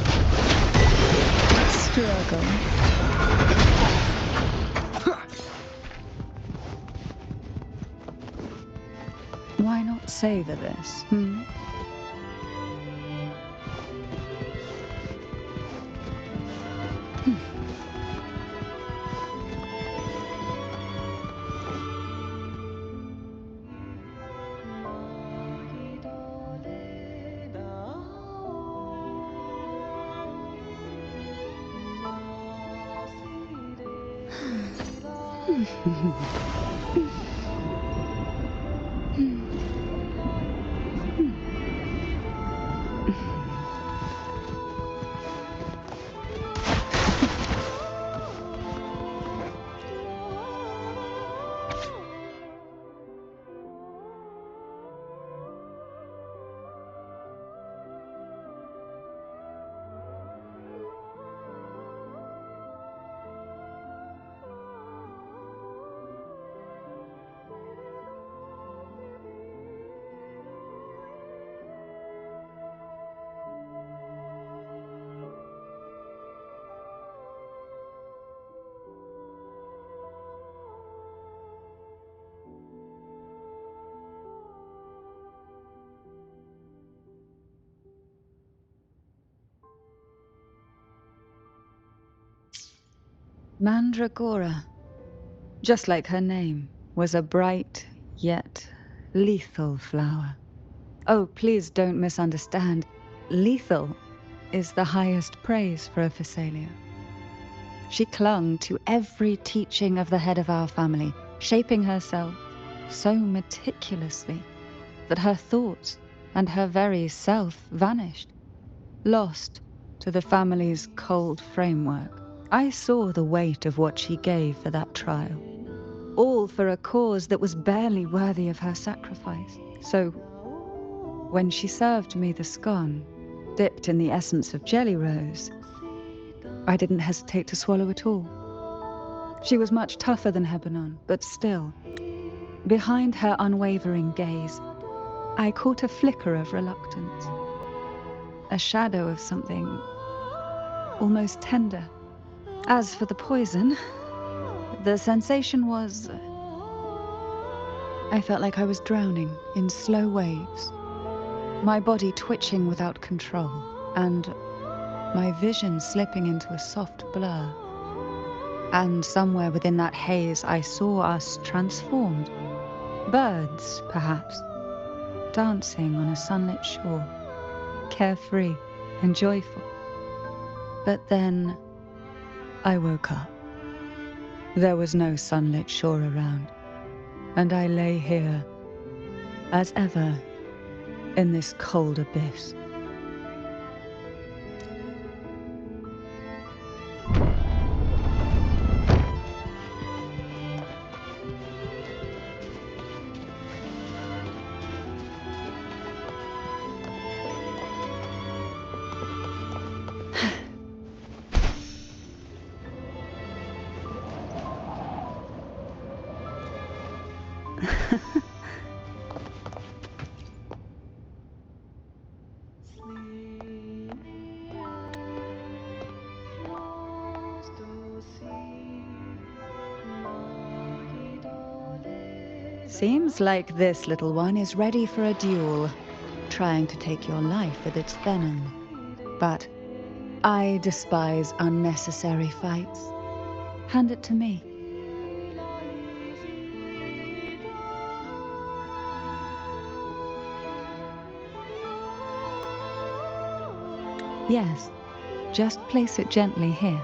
Struggle. Why not savor this, Mandragora, just like her name, was a bright yet lethal flower. Oh, please don't misunderstand. Lethal is the highest praise for a Fissalia. She clung to every teaching of the head of our family, shaping herself so meticulously that her thoughts and her very self vanished, lost to the family's cold framework. I saw the weight of what she gave for that trial, all for a cause that was barely worthy of her sacrifice. So, when she served me the scone, dipped in the essence of jelly rose, I didn't hesitate to swallow it all. She was much tougher than Hebanon, but still, behind her unwavering gaze, I caught a flicker of reluctance, a shadow of something almost tender. As for the poison, the sensation was... I felt like I was drowning in slow waves, my body twitching without control, and my vision slipping into a soft blur. And somewhere within that haze, I saw us transformed. Birds, perhaps, dancing on a sunlit shore, carefree and joyful. But then I woke up. There was no sunlit shore around, and I lay here, as ever, in this cold abyss. Seems like this little one is ready for a duel, trying to take your life with its venom. But I despise unnecessary fights. Hand it to me. Yes, just place it gently here.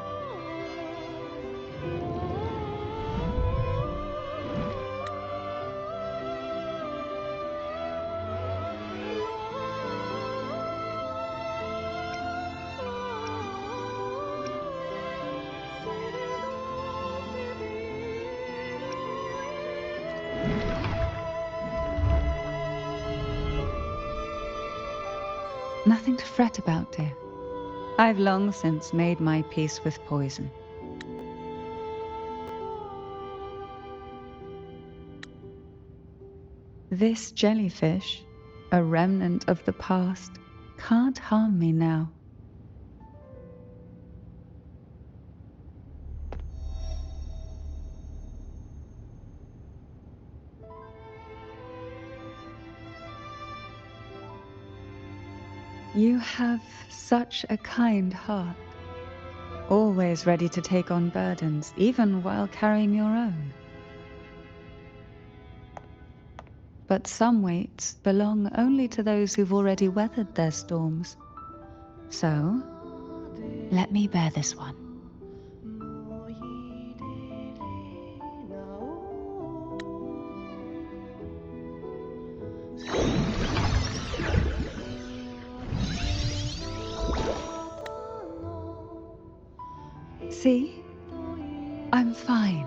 Nothing to fret about, dear. I've long since made my peace with poison. This jellyfish, a remnant of the past, can't harm me now. You have such a kind heart, always ready to take on burdens, even while carrying your own. But some weights belong only to those who've already weathered their storms. So, let me bear this one. See? I'm fine.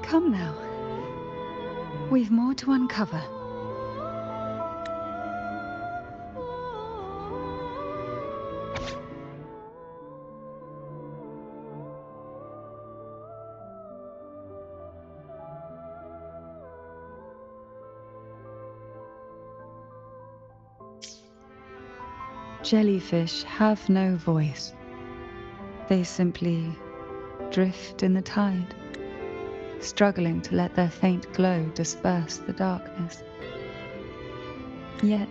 Come now. We've more to uncover. Jellyfish have no voice. They simply drift in the tide, struggling to let their faint glow disperse the darkness. Yet,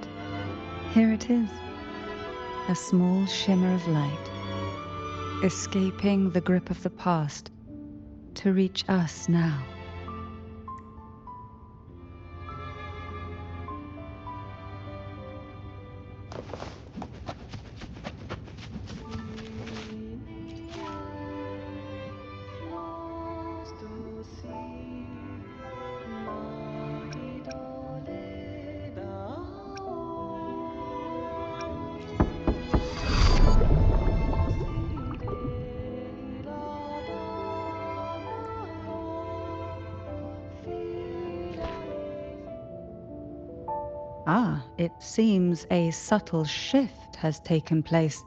here it is, a small shimmer of light, escaping the grip of the past to reach us now. It seems a subtle shift has taken place.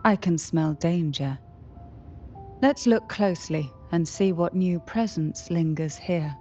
I can smell danger. Let's look closely and see what new presence lingers here.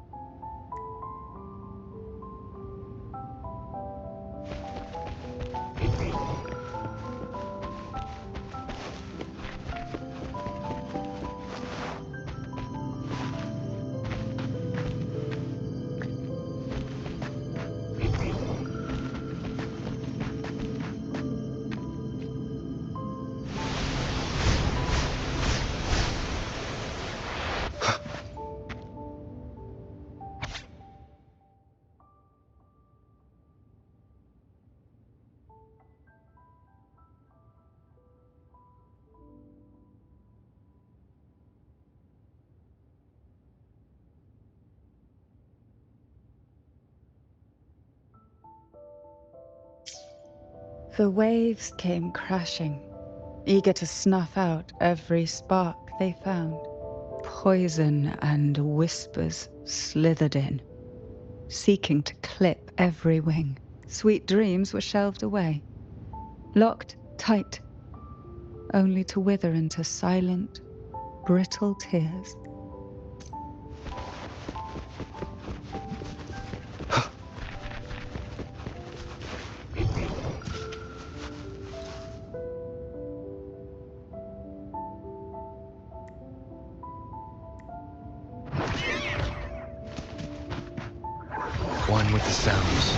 The waves came crashing, eager to snuff out every spark they found. Poison and whispers slithered in, seeking to clip every wing. Sweet dreams were shelved away, locked tight, only to wither into silent, brittle tears. One with the sounds.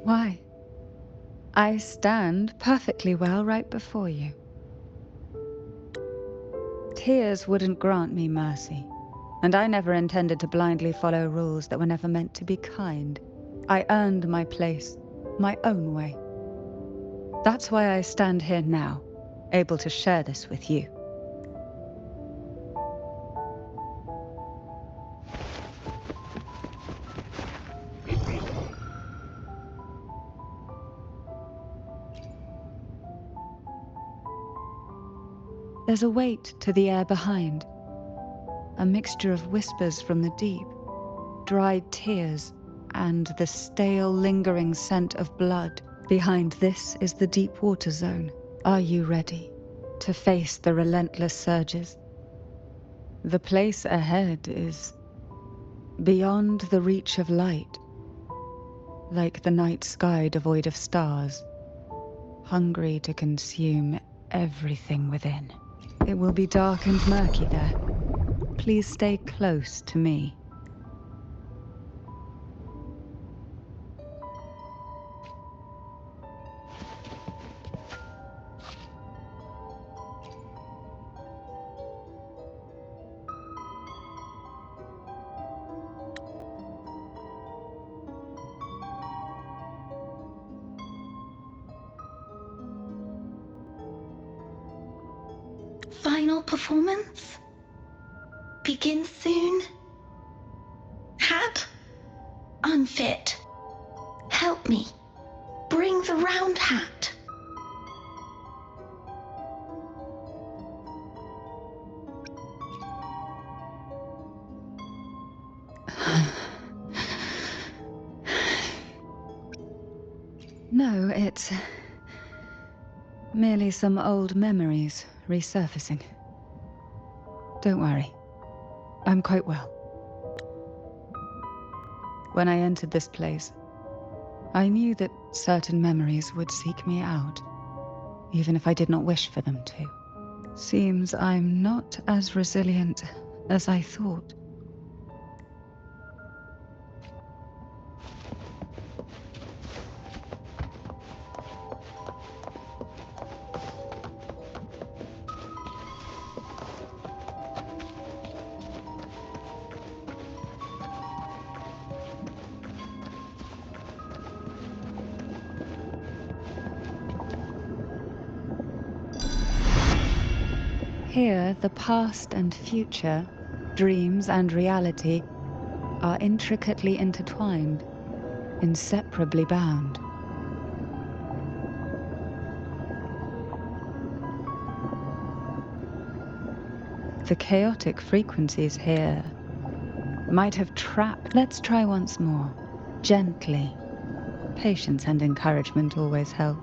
Why? I stand perfectly well right before you. Tears wouldn't grant me mercy, and I never intended to blindly follow rules that were never meant to be kind. I earned my place, my own way. That's why I stand here now, able to share this with you. There's a weight to the air behind, a mixture of whispers from the deep, dried tears, and the stale, lingering scent of blood. Behind this is the deep water zone. Are you ready to face the relentless surges? The place ahead is beyond the reach of light, like the night sky devoid of stars, hungry to consume everything within. It will be dark and murky there. Please stay close to me. Final performance? Begins soon? Hat? Unfit. Help me. Bring the round hat. No, it's merely some old memories resurfacing. Don't worry. I'm quite well. When I entered this place, I knew that certain memories would seek me out, even if I did not wish for them to. Seems I'm not as resilient as I thought. Here, the past and future, dreams and reality, are intricately intertwined, inseparably bound. The chaotic frequencies here might have trapped. Let's try once more, gently. Patience and encouragement always help.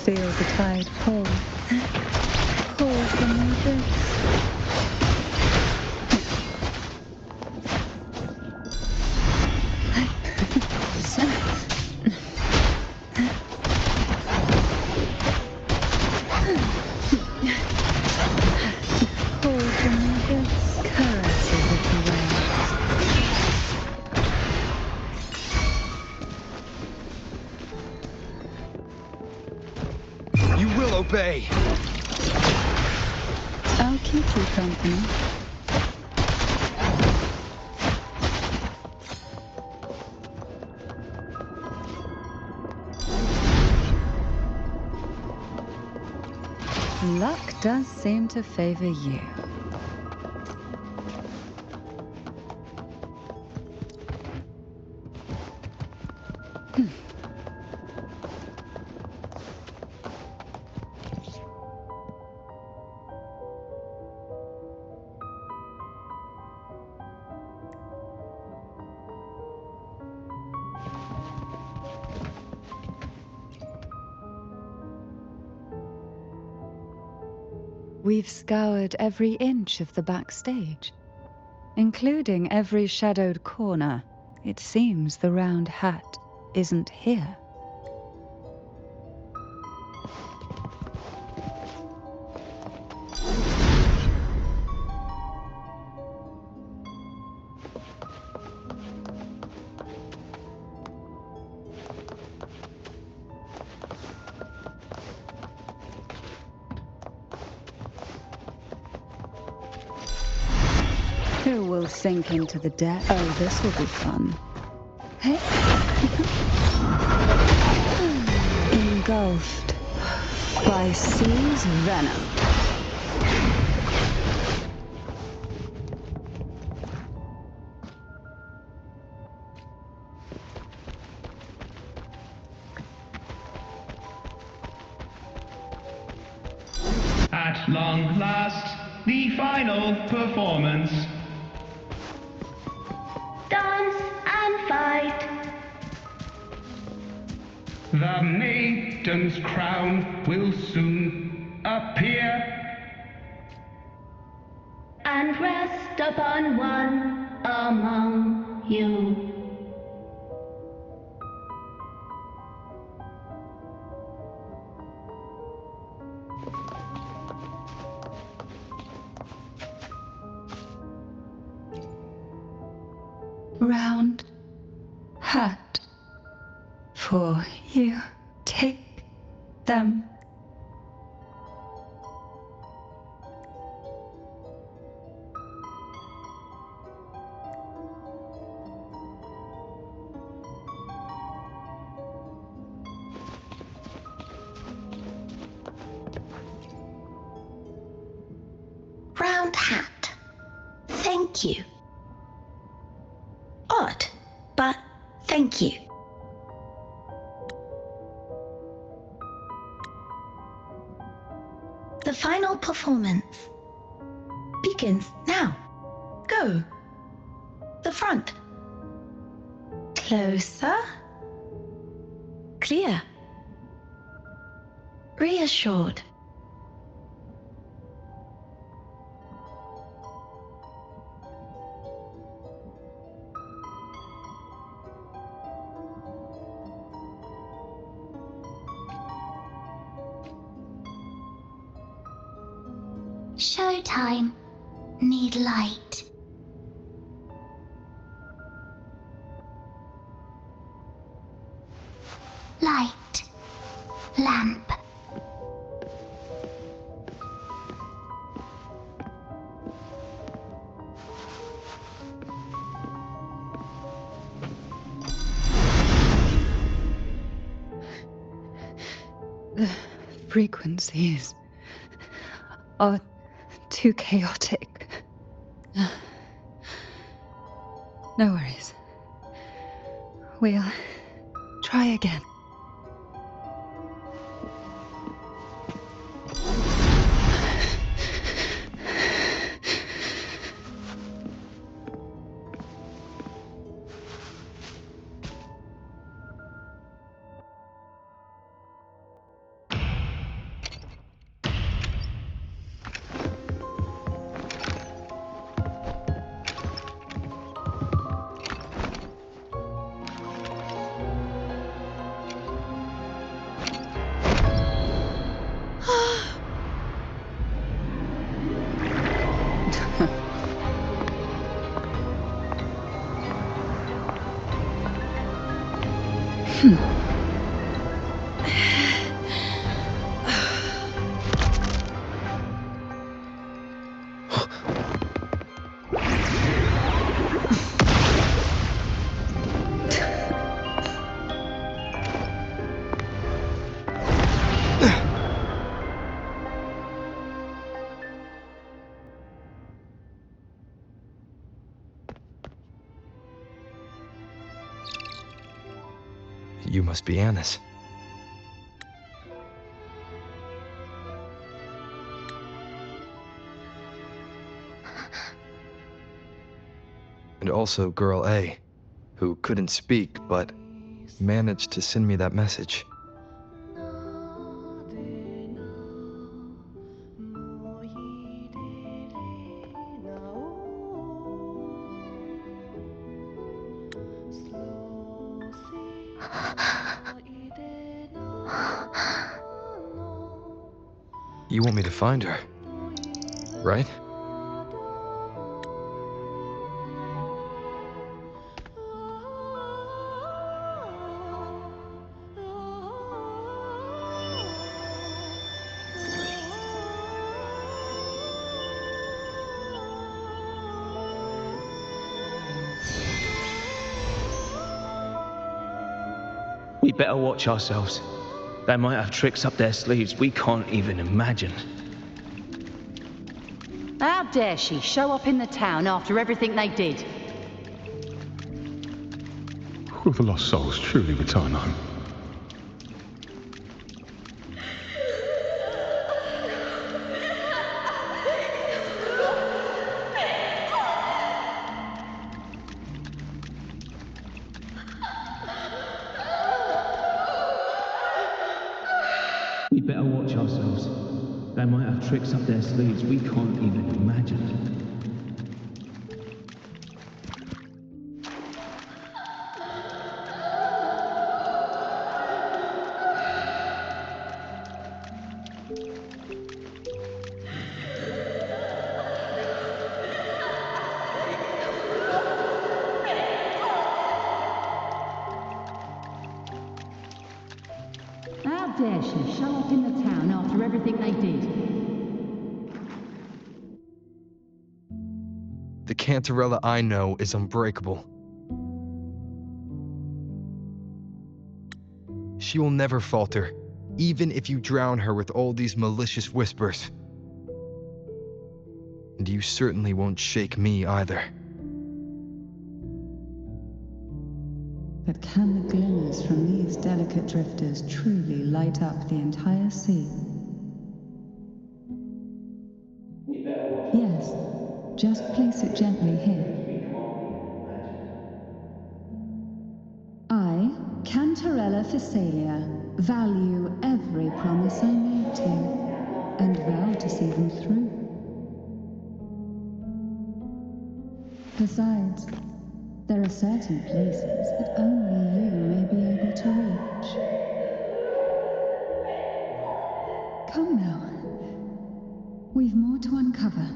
Feel the tide pull. Pull from the abyss. Pull from the abyss. Caresses of the waves. You will obey! I'll keep you company. Luck does seem to favor you. We've scoured every inch of the backstage, including every shadowed corner. It seems the round hat isn't here. You will sink into the depths. Oh, this will be fun. Hey? Engulfed by sea's venom. At long last, the final performance. Dance and fight. The Maiden's crown will soon appear. And rest upon one among you. Round hat for you. Take them. Round hat. Thank you. Odd, but thank you. The final performance begins now. Go. The front. Closer. Clear. Reassured. Showtime. Need light. Light. Lamp. The frequencies are too chaotic. No worries. We'll try again. You must be Annis. And also Girl A, who couldn't speak but managed to send me that message. You want me to find her, right? We better watch ourselves. They might have tricks up their sleeves we can't even imagine. How dare she show up in the town after everything they did? Will the lost souls truly return home? We better watch ourselves. They might have tricks up their sleeves we can't even imagine. How dare she show up in the town after everything they did? The Cantarella I know is unbreakable. She will never falter, even if you drown her with all these malicious whispers. And you certainly won't shake me either. But can the glimmers from these delicate drifters truly light up the entire sea? Yes, just place it gently here. I, Cantarella Fissalia, value every promise I made to you, and vow to see them through. Besides, there are certain places that only you may be able to reach. Come now. We've more to uncover.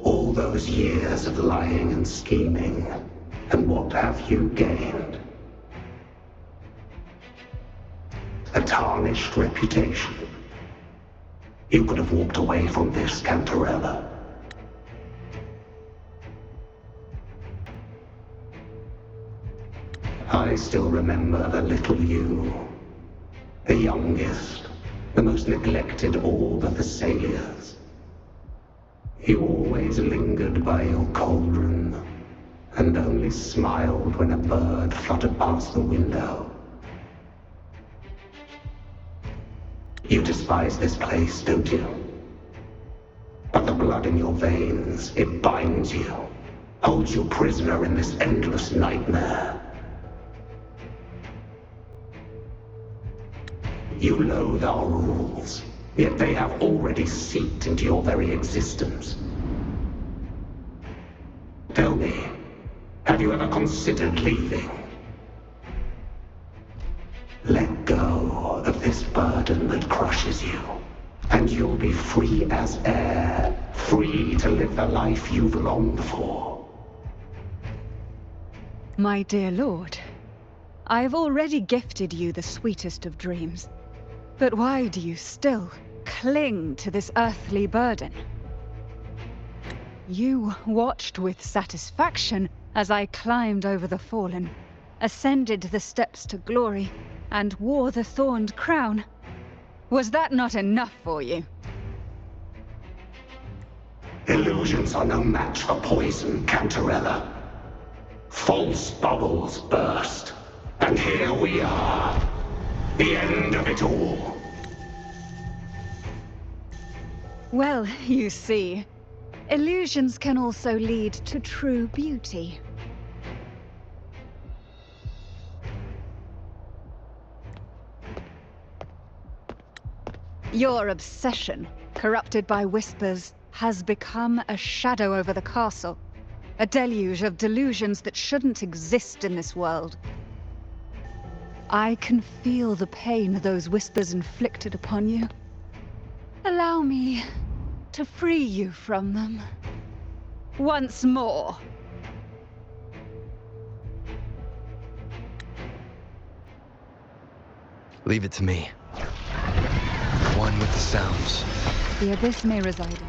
All those years of lying and scheming, and what have you gained? A tarnished reputation. You could have walked away from this, Cantarella. I still remember the little you, the youngest, the most neglected of all the Fissalias. You always lingered by your cauldron, and only smiled when a bird fluttered past the window. You despise this place, don't you? But the blood in your veins, it binds you, holds you prisoner in this endless nightmare. You loathe our rules, yet they have already seeped into your very existence. Tell me, have you ever considered leaving? Let go of this burden that crushes you, and you'll be free as air, free to live the life you've longed for. My dear lord, I have already gifted you the sweetest of dreams. But why do you still cling to this earthly burden? You watched with satisfaction as I climbed over the fallen, ascended the steps to glory, and wore the thorned crown. Was that not enough for you? Illusions are no match for poison, Cantarella. False bubbles burst, and here we are. The end of it all. Well, you see, illusions can also lead to true beauty. Your obsession, corrupted by whispers, has become a shadow over the castle. A deluge of delusions that shouldn't exist in this world. I can feel the pain those whispers inflicted upon you. Allow me to free you from them. Once more. Leave it to me. One with the sounds. The abyss may reside in.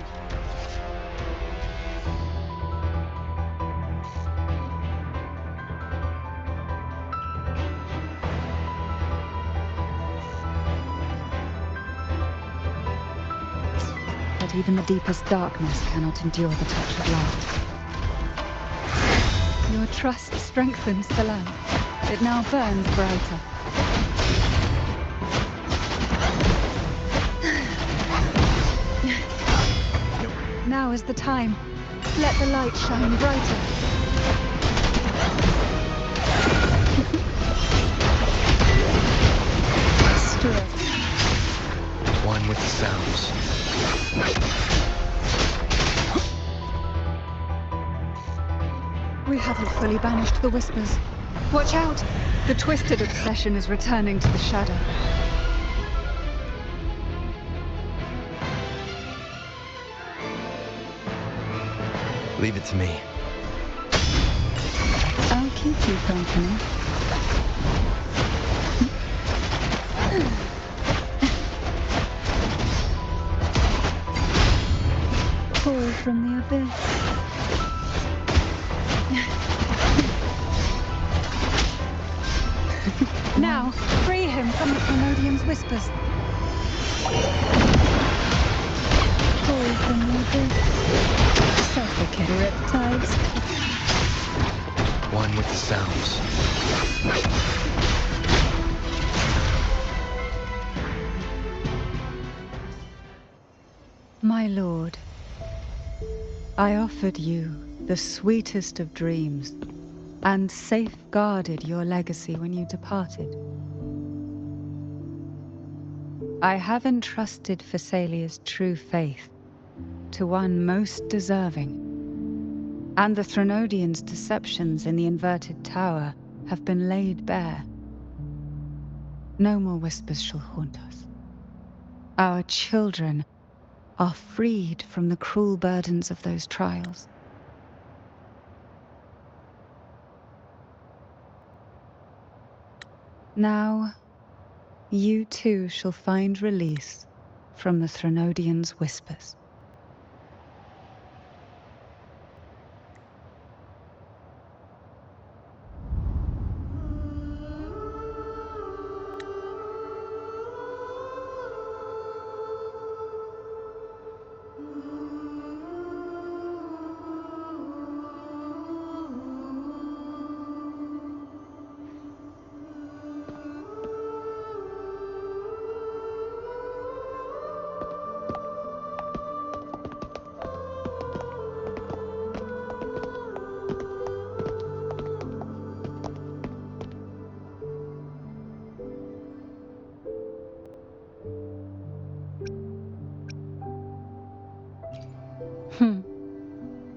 But even the deepest darkness cannot endure the touch of light. Your trust strengthens the lamp. It now burns brighter. Now is the time. Let the light shine brighter. Stress. One with the sounds. We haven't fully banished the whispers. Watch out! The twisted obsession is returning to the shadow. Leave it to me. I'll keep you company. Pull from the abyss. Now, free him from the Primordium's whispers. Pull from the abyss. Suffocate riptides. One with the sounds. My lord, I offered you the sweetest of dreams and safeguarded your legacy when you departed. I have entrusted Fissalia's true faith to one most deserving, and the Threnodians' deceptions in the inverted tower have been laid bare. No more whispers shall haunt us. Our children are freed from the cruel burdens of those trials. Now, you too shall find release from the Threnodians' whispers.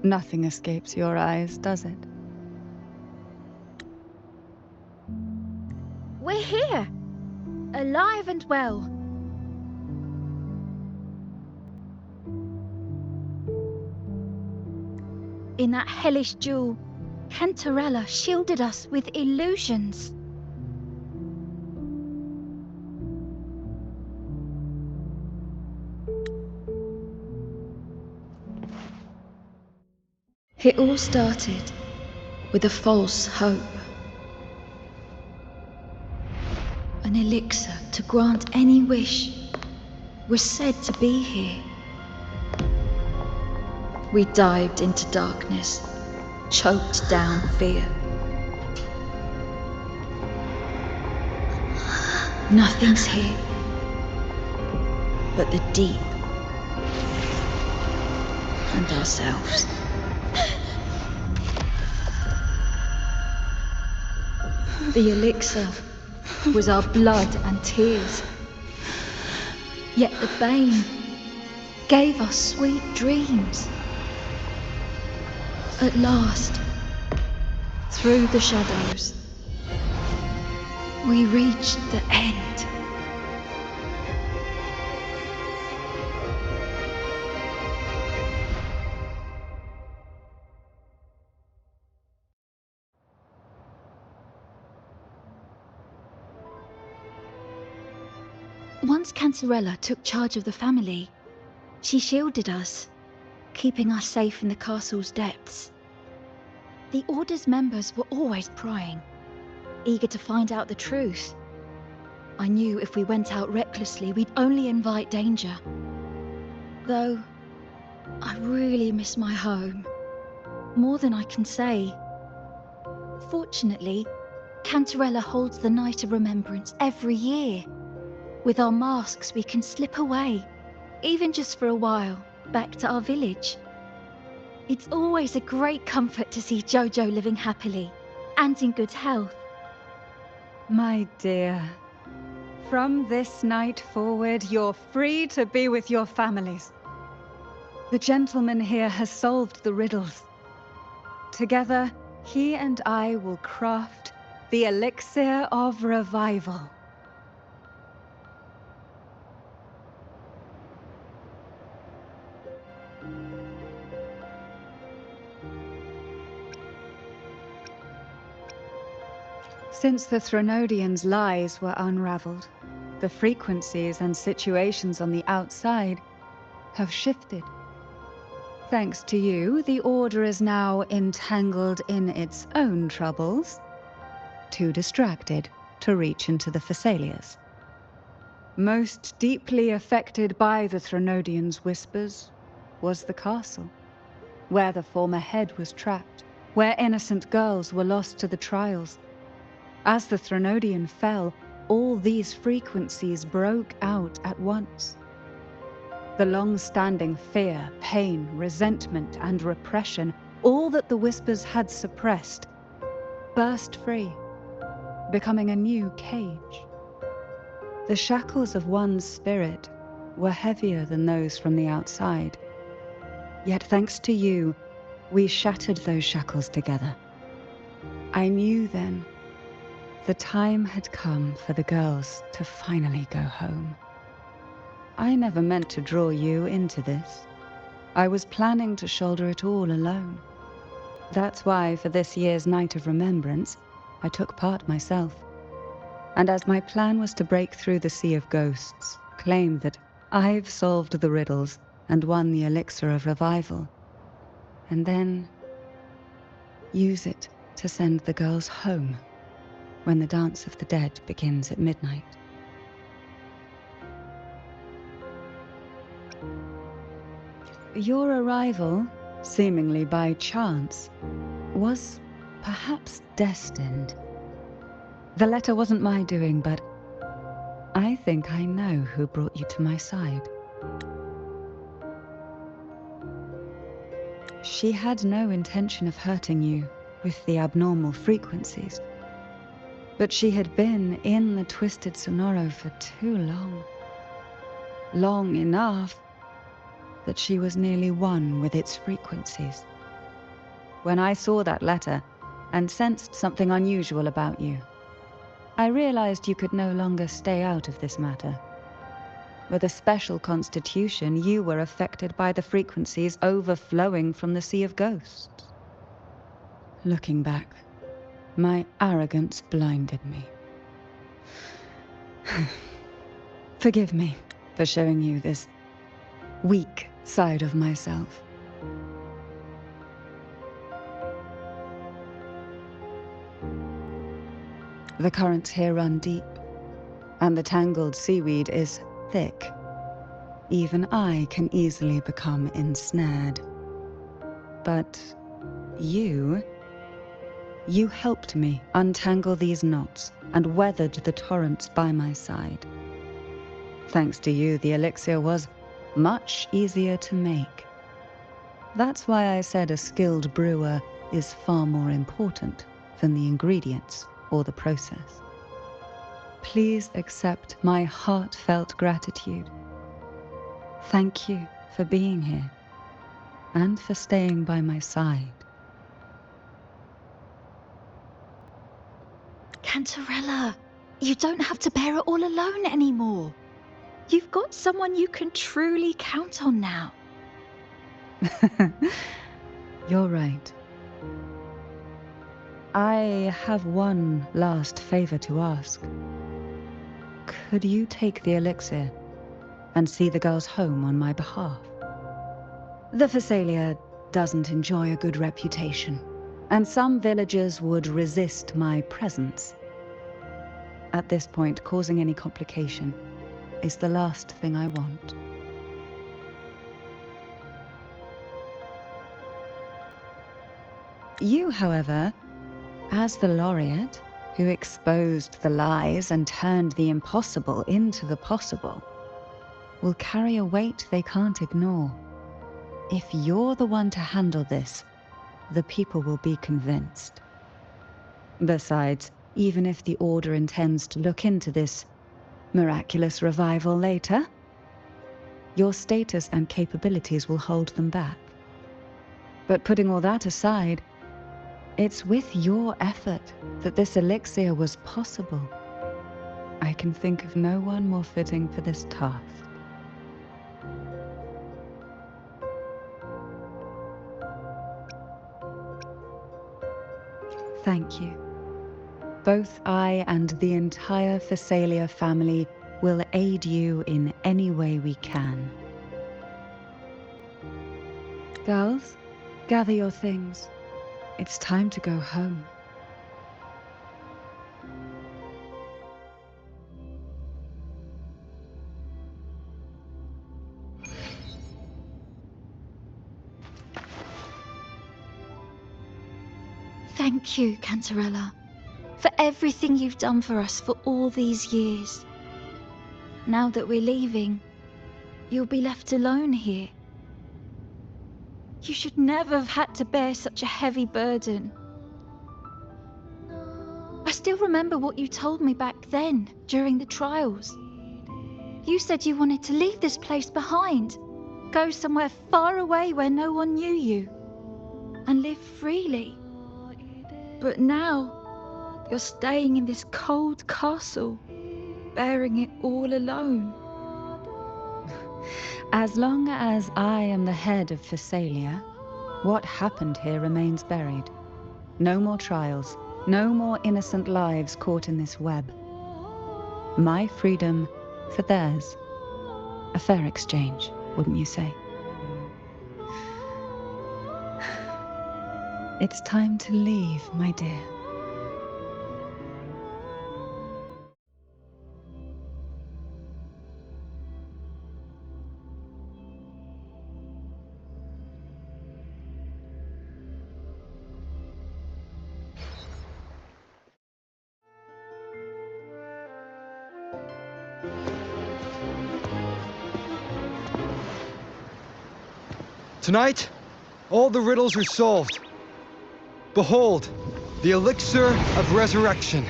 Nothing escapes your eyes, does it? We're here, alive and well. In that hellish duel, Cantarella shielded us with illusions. It all started with a false hope. An elixir to grant any wish was said to be here. We dived into darkness, choked down fear. Nothing's here but the deep, and ourselves. The elixir was our blood and tears. Yet the bane gave us sweet dreams. At last, through the shadows, we reached the end. Once Cantarella took charge of the family, she shielded us, keeping us safe in the castle's depths. The Order's members were always prying, eager to find out the truth. I knew if we went out recklessly, we'd only invite danger. Though, I really miss my home, more than I can say. Fortunately, Cantarella holds the Night of Remembrance every year. With our masks, we can slip away, even just for a while, back to our village. It's always a great comfort to see Jojo living happily and in good health. My dear, from this night forward, you're free to be with your families. The gentleman here has solved the riddles. Together, he and I will craft the elixir of revival. Since the Threnodians' lies were unraveled, the frequencies and situations on the outside have shifted. Thanks to you, the Order is now entangled in its own troubles, too distracted to reach into the Fissalias. Most deeply affected by the Threnodians' whispers was the castle, where the former head was trapped, where innocent girls were lost to the trials. As the Threnodian fell, all these frequencies broke out at once. The long-standing fear, pain, resentment, and repression, all that the whispers had suppressed, burst free, becoming a new cage. The shackles of one's spirit were heavier than those from the outside. Yet thanks to you, we shattered those shackles together. I knew then the time had come for the girls to finally go home. I never meant to draw you into this. I was planning to shoulder it all alone. That's why for this year's Night of Remembrance, I took part myself. And as my plan was to break through the sea of ghosts, claim that I've solved the riddles and won the elixir of revival, and then use it to send the girls home when the Dance of the Dead begins at midnight. Your arrival, seemingly by chance, was perhaps destined. The letter wasn't my doing, but I think I know who brought you to my side. She had no intention of hurting you with the abnormal frequencies. But she had been in the Twisted Sonoro for too long. Long enough that she was nearly one with its frequencies. When I saw that letter and sensed something unusual about you, I realized you could no longer stay out of this matter. With a special constitution, you were affected by the frequencies overflowing from the Sea of Ghosts. Looking back, my arrogance blinded me. Forgive me for showing you this weak side of myself. The currents here run deep, and the tangled seaweed is thick. Even I can easily become ensnared. But you helped me untangle these knots and weathered the torrents by my side. Thanks to you, the elixir was much easier to make. That's why I said a skilled brewer is far more important than the ingredients or the process. Please accept my heartfelt gratitude. Thank you for being here and for staying by my side. Cantarella, you don't have to bear it all alone anymore. You've got someone you can truly count on now. You're right. I have one last favor to ask. Could you take the elixir and see the girls home on my behalf? The Fissalia doesn't enjoy a good reputation, and some villagers would resist my presence. At this point, causing any complication is the last thing I want. You, however, as the laureate who exposed the lies and turned the impossible into the possible, will carry a weight they can't ignore. If you're the one to handle this, the people will be convinced. Besides, even if the Order intends to look into this miraculous revival later, your status and capabilities will hold them back. But putting all that aside, it's with your effort that this elixir was possible. I can think of no one more fitting for this task. Thank you. Both I and the entire Fissalia family will aid you in any way we can. Girls, gather your things. It's time to go home. Thank you, Cantarella, for everything you've done for us for all these years. Now that we're leaving, you'll be left alone here. You should never have had to bear such a heavy burden. I still remember what you told me back then, during the trials. You said you wanted to leave this place behind, go somewhere far away where no one knew you, and live freely. But now, you're staying in this cold castle, bearing it all alone. As long as I am the head of Fissalia, what happened here remains buried. No more trials, no more innocent lives caught in this web. My freedom for theirs. A fair exchange, wouldn't you say? It's time to leave, my dear. Tonight, all the riddles are solved. Behold, the elixir of resurrection.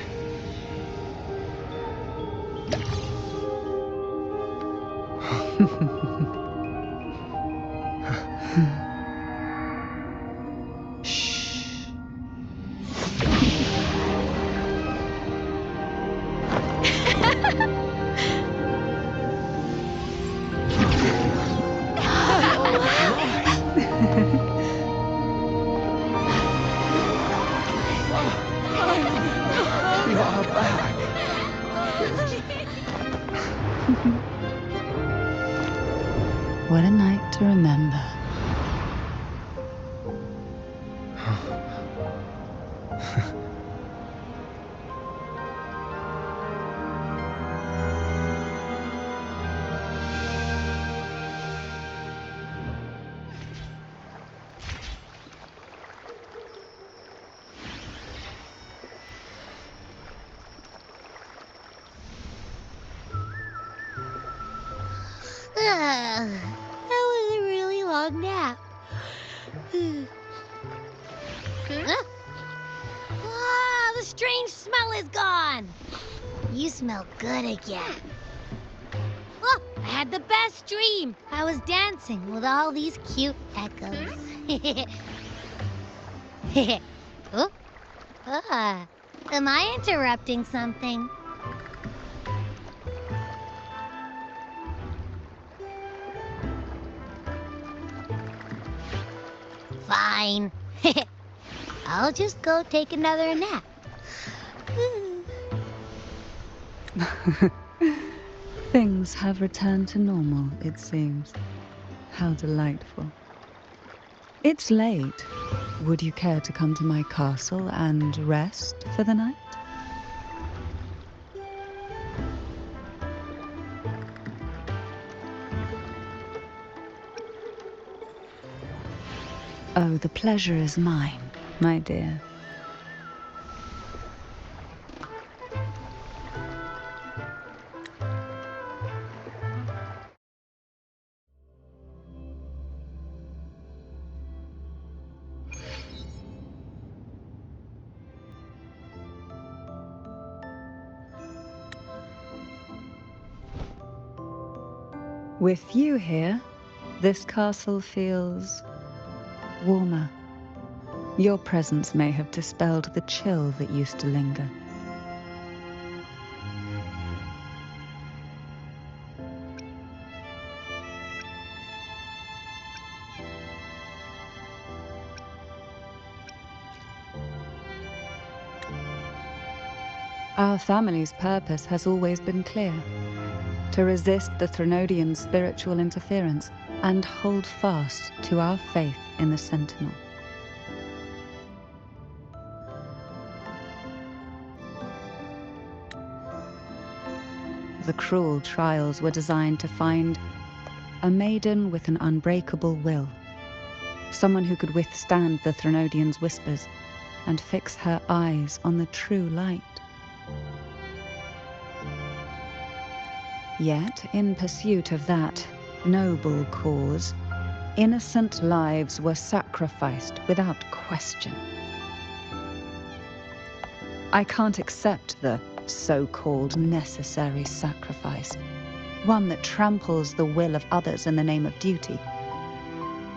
Shh. What a night to remember. That was a really long nap. Ah, the strange smell is gone. You smell good again. Oh, I had the best dream. I was dancing with all these cute echoes. Oh, am I interrupting something? Fine. I'll just go take another nap. Things have returned to normal, it seems. How delightful. It's late. Would you care to come to my castle and rest for the night? Oh, the pleasure is mine, my dear. With you here, this castle feels warmer. Your presence may have dispelled the chill that used to linger. Our family's purpose has always been clear: to resist the Threnodian spiritual interference and hold fast to our faith in the Sentinel. The cruel trials were designed to find a maiden with an unbreakable will, someone who could withstand the Threnodian's whispers and fix her eyes on the true light. Yet, in pursuit of that noble cause, innocent lives were sacrificed without question. I can't accept the so-called necessary sacrifice, one that tramples the will of others in the name of duty.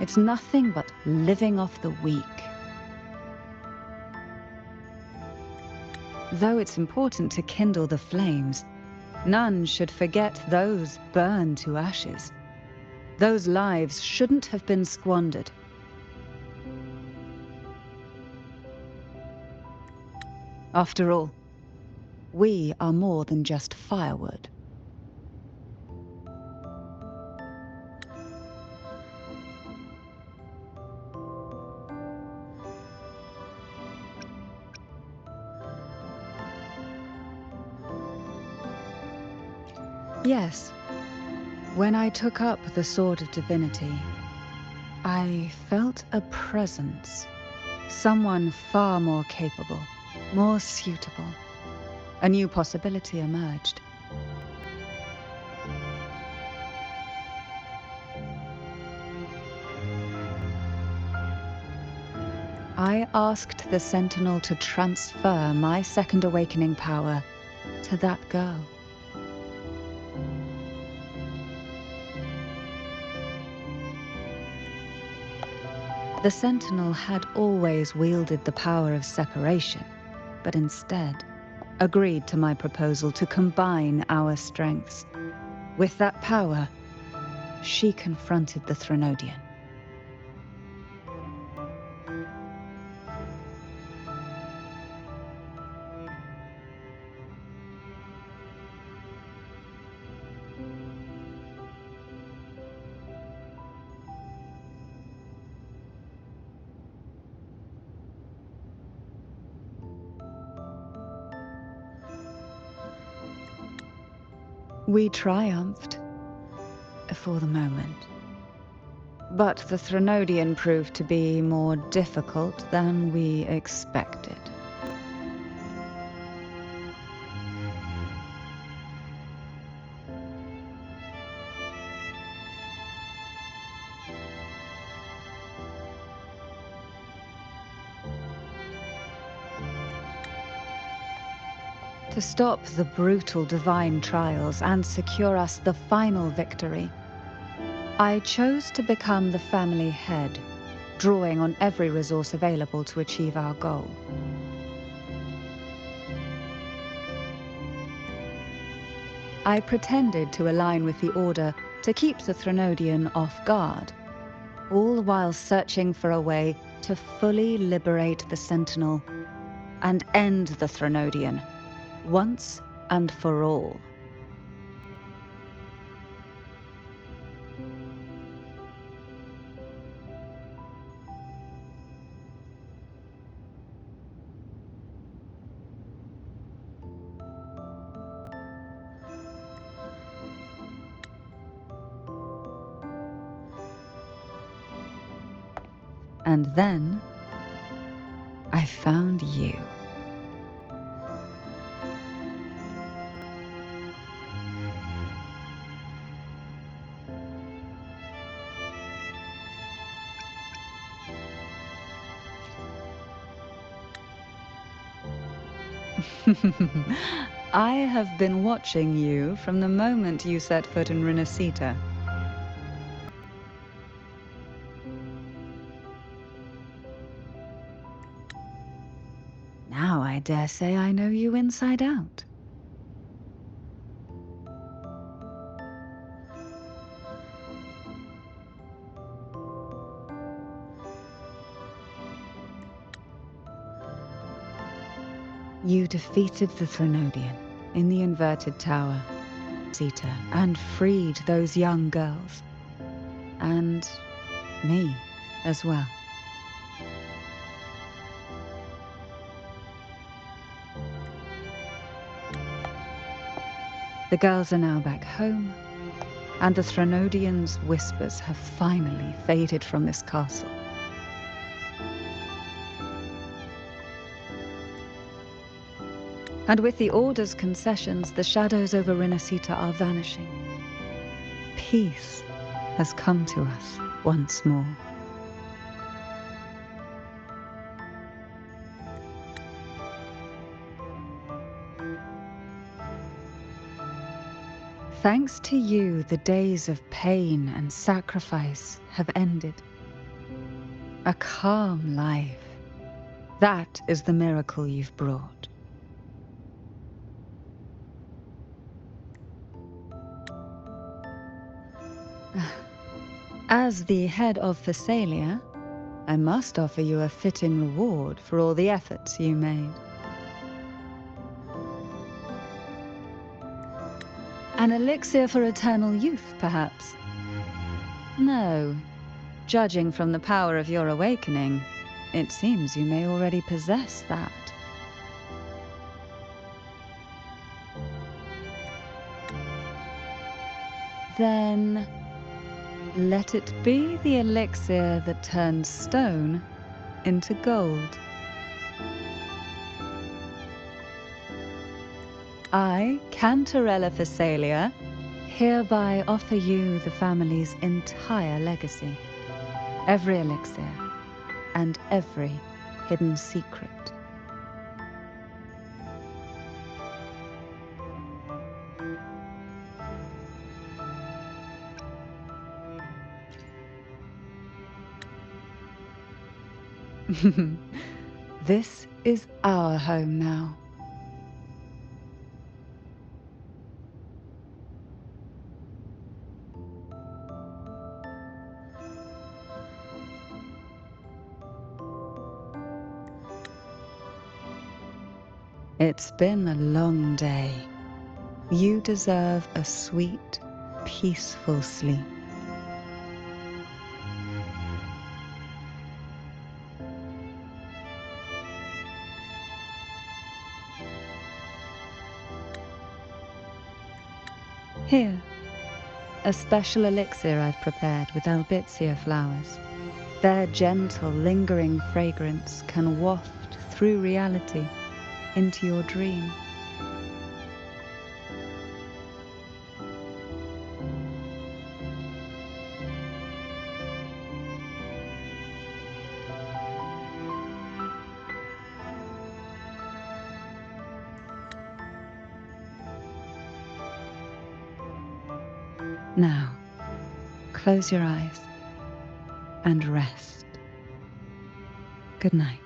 It's nothing but living off the weak. Though it's important to kindle the flames, none should forget those burn to ashes. Those lives shouldn't have been squandered. After all, we are more than just firewood. Yes, when I took up the Sword of Divinity, I felt a presence. Someone far more capable, more suitable. A new possibility emerged. I asked the Sentinel to transfer my Second Awakening power to that girl. The Sentinel had always wielded the power of separation, but instead agreed to my proposal to combine our strengths. With that power, she confronted the Threnodian. We triumphed, for the moment. But the Threnodian proved to be more difficult than we expected. To stop the brutal divine trials and secure us the final victory, I chose to become the family head, drawing on every resource available to achieve our goal. I pretended to align with the Order to keep the Threnodian off guard, all while searching for a way to fully liberate the Sentinel and end the Threnodian, once and for all. And then I found you. I have been watching you from the moment you set foot in Rinascita. Now I dare say I know you inside out. You defeated the Threnodian in the inverted tower, Sita, and freed those young girls. And me as well. The girls are now back home, and the Threnodian's whispers have finally faded from this castle. And with the Order's concessions, the shadows over Rinascita are vanishing. Peace has come to us once more. Thanks to you, the days of pain and sacrifice have ended. A calm life. That is the miracle you've brought. As the head of Fissalia, I must offer you a fitting reward for all the efforts you made. An elixir for eternal youth, perhaps? No. Judging from the power of your awakening, it seems you may already possess that. Then let it be the elixir that turns stone into gold. I, Cantarella Fissalia, hereby offer you the family's entire legacy. Every elixir and every hidden secret. This is our home now. It's been a long day. You deserve a sweet, peaceful sleep. Here, a special elixir I've prepared with albizia flowers. Their gentle, lingering fragrance can waft through reality into your dream. Now, close your eyes and rest. Good night.